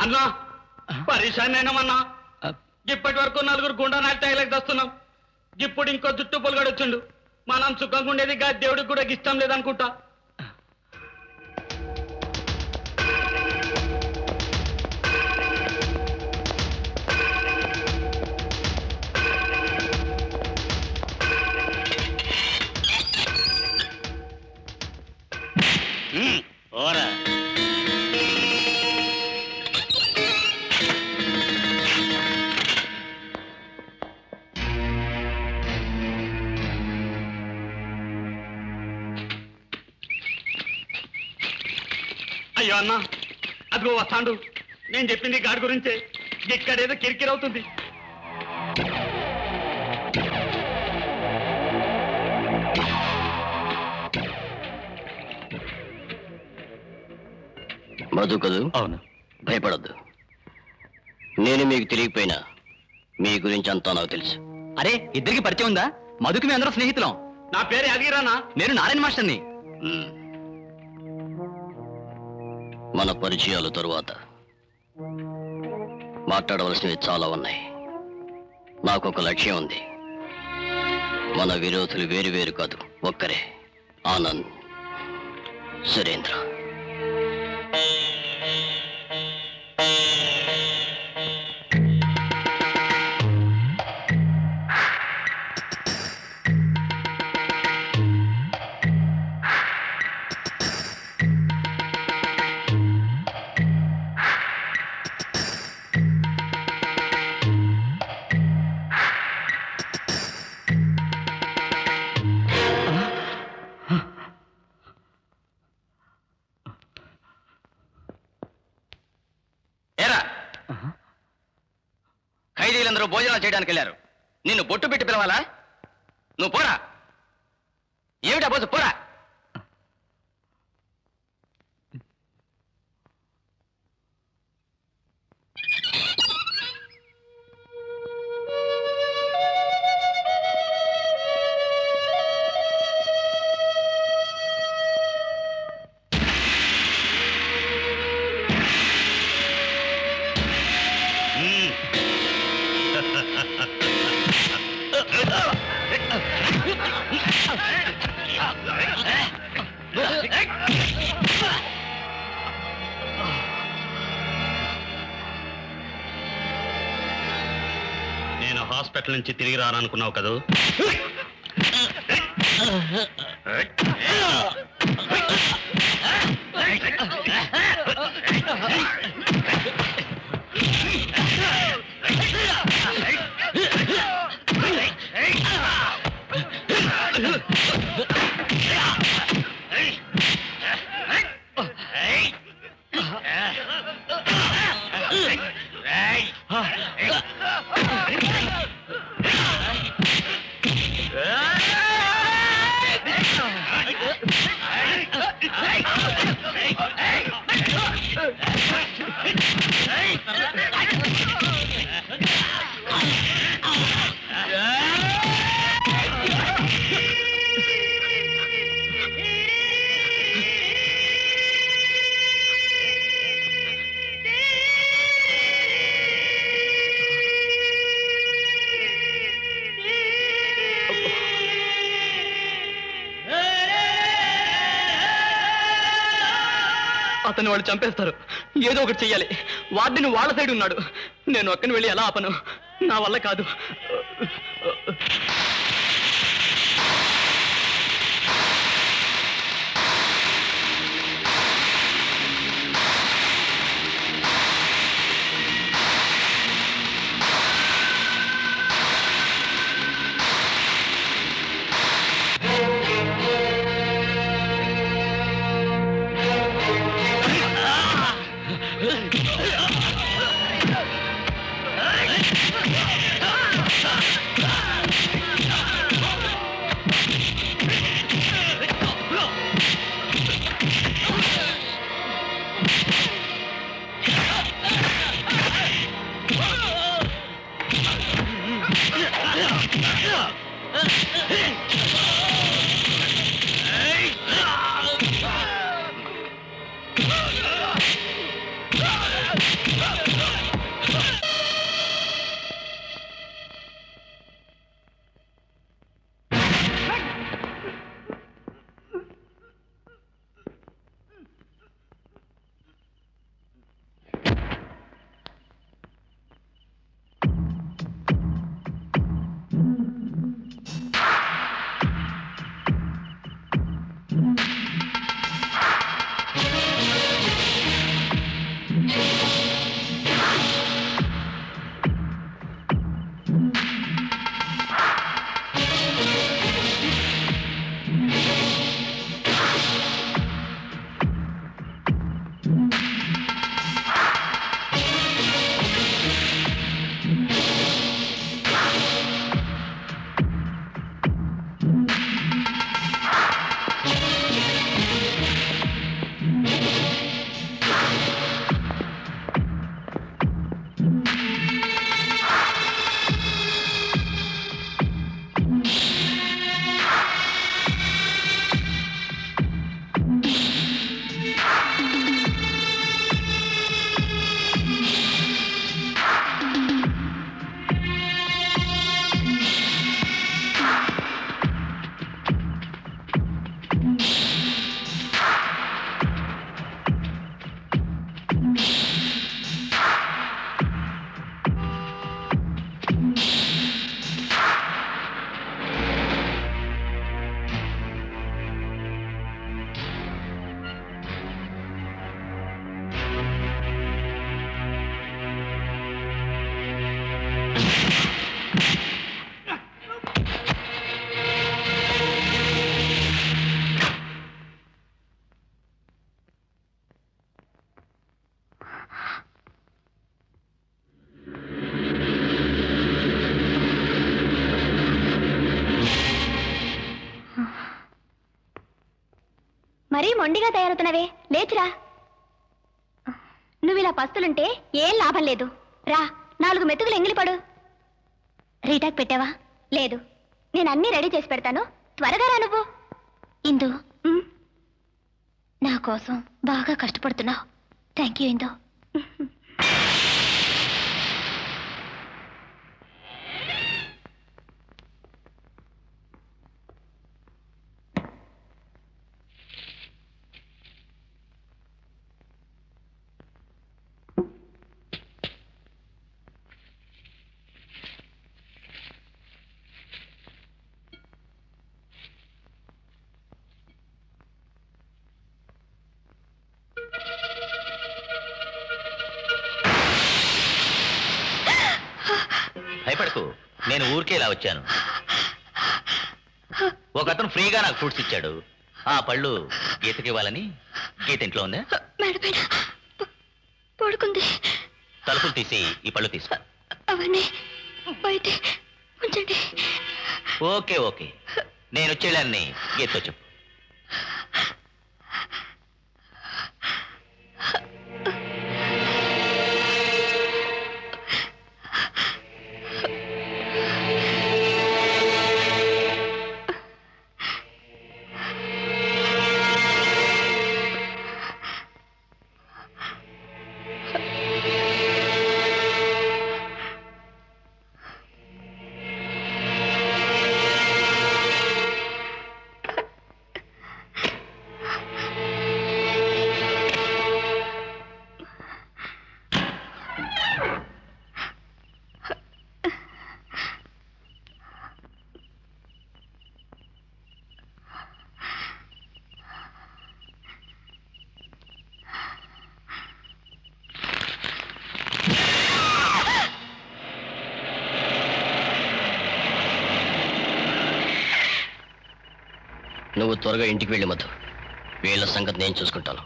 అన్నా పరిశాన్ అయినామన్నా. ఇప్పటి వరకు 4 గుండా నాటి తగలేక వస్తున్నాం. ఇప్పుడు ఇంకో జుట్టు పొలగడు వచ్చిండు. మనం సుఖంగా ఉండేది దేవుడికి కూడా ఇష్టం లేదనుకుంటా. ఓరా అయ్యో అన్నా, అదిగో వస్తాండు. నేను చెప్పింది గాడి గురించే. ఇక్కడేదో కిరికిరవుతుంది. మధు కదూ? అవును. భయపడద్దు. నేను మీకు తెలియకపోయినా మీ గురించి అంతా నాకు తెలుసు. అరే, ఇద్దరికి పరిచయం ఉందా? మధుకి మీ అందరూ స్నేహితులం. నా పేరు యాదగిరానా. నేను నారాయణ మాస్టర్ని. మన పరిచయాల తరువాత మాట్లాడవలసినవి చాలా ఉన్నాయి. నాకొక లక్ష్యం ఉంది. మన విరోధులు వేరు వేరు కాదు, ఒక్కరే. ఆనంద్, సురేంద్ర. ఖైదీలందరూ భోజనాలు చేయడానికి వెళ్ళారు. నిన్ను బొట్టు పెట్టి పిలవాలా? నువ్వు పోరా. ఏమిటా బోసు, పోరా. నేను హాస్పిటల్ నుంచి తిరిగి రాననుకున్నావు కదూ? అతను వాళ్ళు చంపేస్తారు. ఏదో ఒకటి చెయ్యాలి. వార్డెన్ వాళ్ళ సైడ్ ఉన్నాడు. నేను అక్కడిని వెళ్ళి ఎలా ఆపను? నా వల్ల కాదు. మొండిగా తయారవుతున్నావే, లేచురా. నువ్వు ఇలా పస్తులుంటే ఏం లాభం లేదు. రా, 4 మెతుకులు ఎంగిలిపడు. రీటాక్ పెట్టావా? లేదు. నేను అన్నీ రెడీ చేసి పెడతాను, త్వరగా రా నువ్వు. ఇందు, నా కోసం బాగా కష్టపడుతున్నావు. థ్యాంక్ యూ ఇందు. భయపడకు, నేను ఊరికే ఇలా వచ్చాను. ఒకతను ఫ్రీగా నాకు ఫ్రూట్స్ ఇచ్చాడు. ఆ పళ్ళు గీతకి ఇవ్వాలని. గీత ఇంట్లో ఉందా? పడుకుంది. తలుపులు తీసి ఈ పళ్ళు తీసుకో. అవన్నీ బయట ఉంచండి. ఓకే ఓకే, నేను వచ్చేళ్ళని గీతతో చెప్పు. నువ్వు త్వరగా ఇంటికి వెళ్ళి మధు, వీళ్ళ సంగతి నేను చూసుకుంటాను.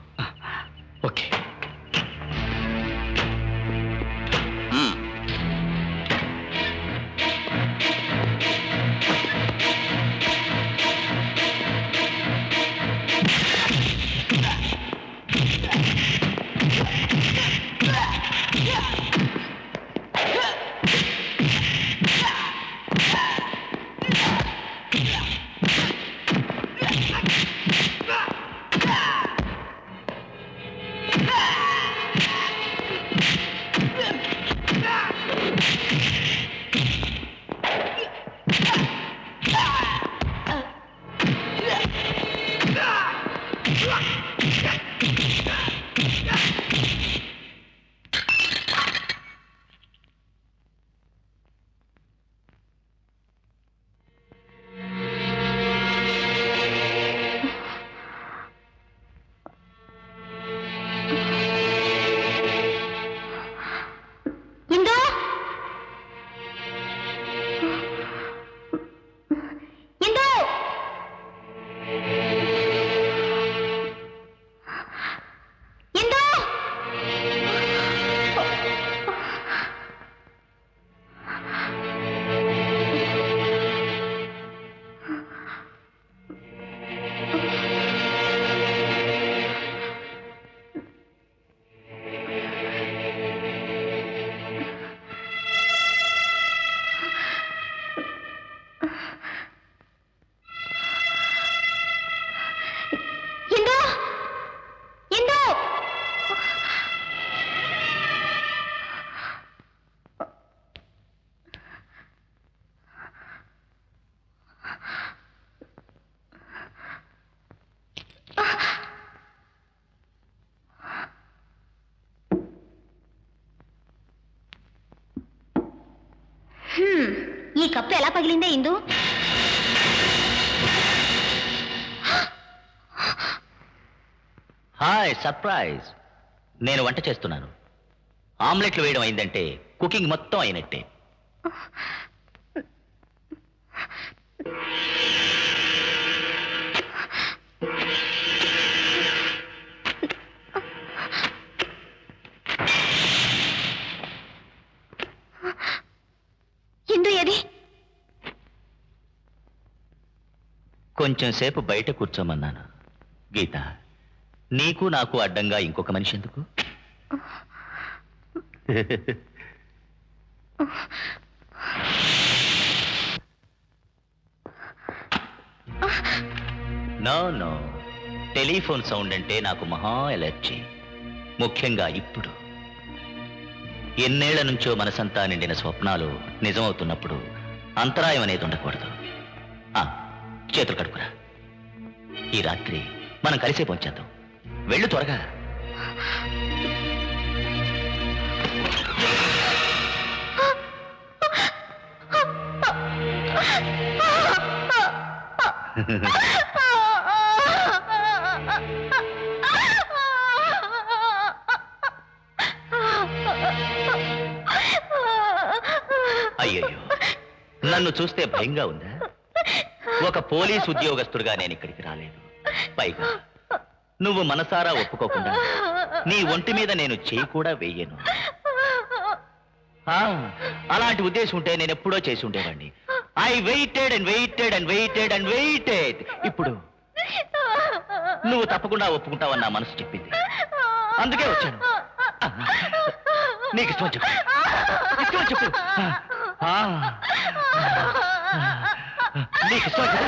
ఓకే. ఈ కప్పు ఎలా పగిలిందే ఇందు? Hi, surprise. నేను వంట చేస్తున్నాను. ఆమ్లెట్లు వేయడం అయిందంటే కుకింగ్ మొత్తం అయినట్టే. ఇందు ఏది? కొంచెం సేపు బయట కూర్చోమన్నాను. గీత, నీకు నాకు అడ్డంగా ఇంకొక మనిషి ఎందుకు? నో నో, టెలిఫోన్ సౌండ్ అంటే నాకు మహా ఎలర్జీ. ముఖ్యంగా ఇప్పుడు ఎన్నేళ్ల నుంచో మనసంతా నిండిన స్వప్నాలు నిజమవుతున్నప్పుడు అంతరాయం అనేది ఉండకూడదు. చేతులు కడుకురా. ఈ రాత్రి మనం కలిసే పోంచేద్దాం. వెళ్ళు త్వరగా. అయ్యయ్యో, నన్ను చూస్తే భయంగా ఉందా? ఒక పోలీస్ ఉద్యోగస్తుడుగా నేను ఇక్కడికి రాలేదు. పైగా నువ్వు మనసారా ఒప్పుకోకుండా నీ ఒంటి మీద నేను చేయి కూడా వేయను. అలాంటి ఉద్దేశం ఉంటే నేను ఎప్పుడో చేసి ఉండేవాడిని. I waited and waited and waited and waited. ఇప్పుడు నువ్వు తప్పకుండా ఒప్పుకుంటావని నా మనసు చెప్పింది. అందుకే వచ్చాను. నీకు ఇష్టం చెప్పు, ఇష్టం చెప్పు. నీకు ఇష్టం చెప్పు,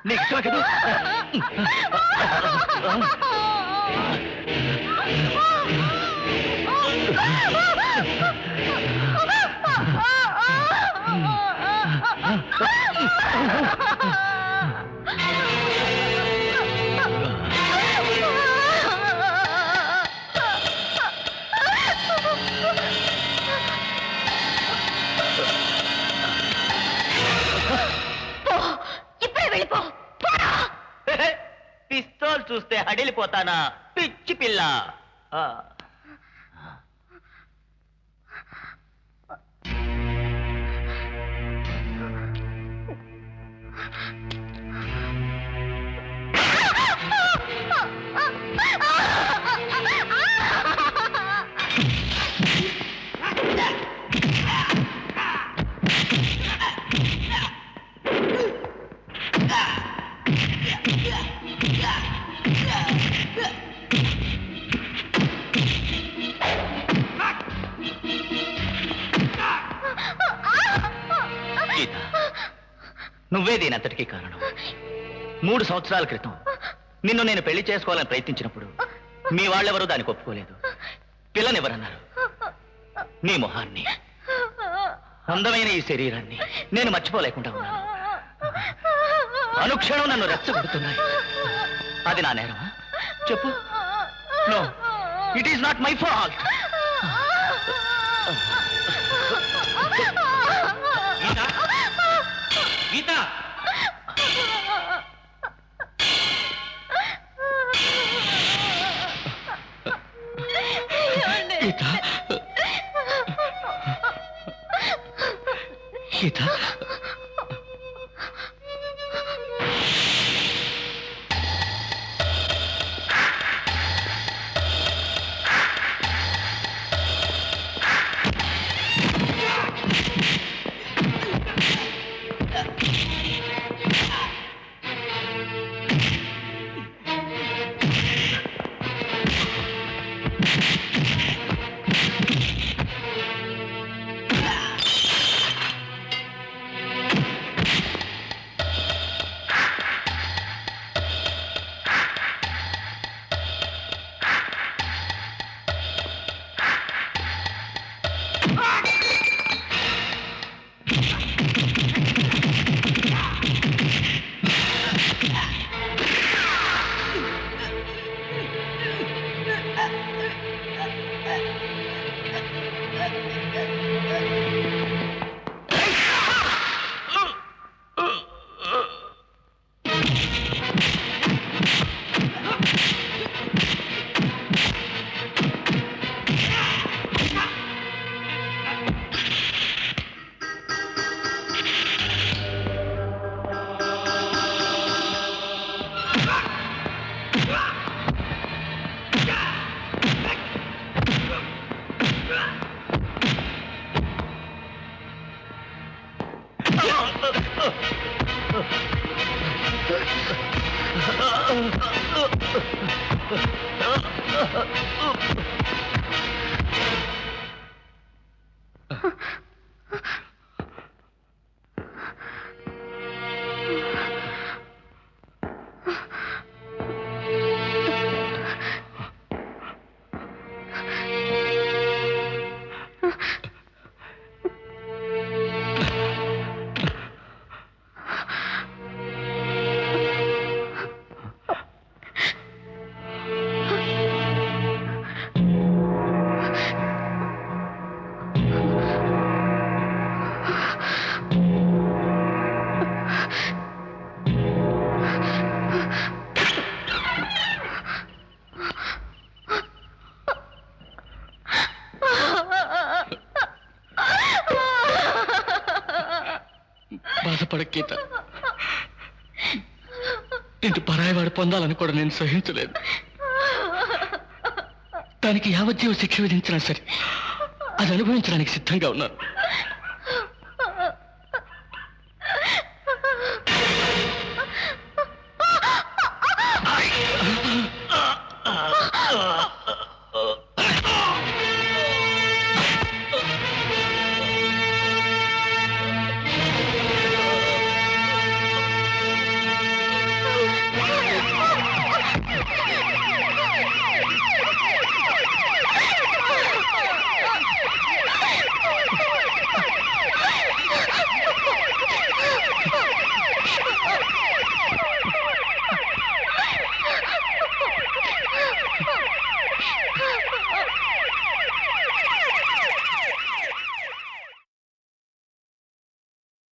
నీకు ఇష్టం కదా? పిస్తోల్ చూస్తే హడిలిపోతానా పిచ్చి పిల్ల? నువ్వే దీనంతటికీ కారణం. 3 సంవత్సరాల క్రితం నిన్ను నేను పెళ్లి చేసుకోవాలని ప్రయత్నించినప్పుడు మీ వాళ్ళెవరూ దానికి ఒప్పుకోలేదు. పిల్లనివ్వరన్నారు. నీ మొహాన్ని, అందమైన ఈ శరీరాన్ని నేను మర్చిపోలేకుండా ఉన్నాను. అనుక్షణం నన్ను రెచ్చగొడుతున్నాయి. అది నా నేరమా? చెప్పు. No, it is not my fault. Geetha, Geetha, బాధపడక గీత, నిన్ను పరాయివాడు పొందాలని కూడా నేను సహించలేదు. దానికి యావజ్జీవ శిక్ష విధించినా సరే అది అనుభవించడానికి సిద్ధంగా ఉన్నాను.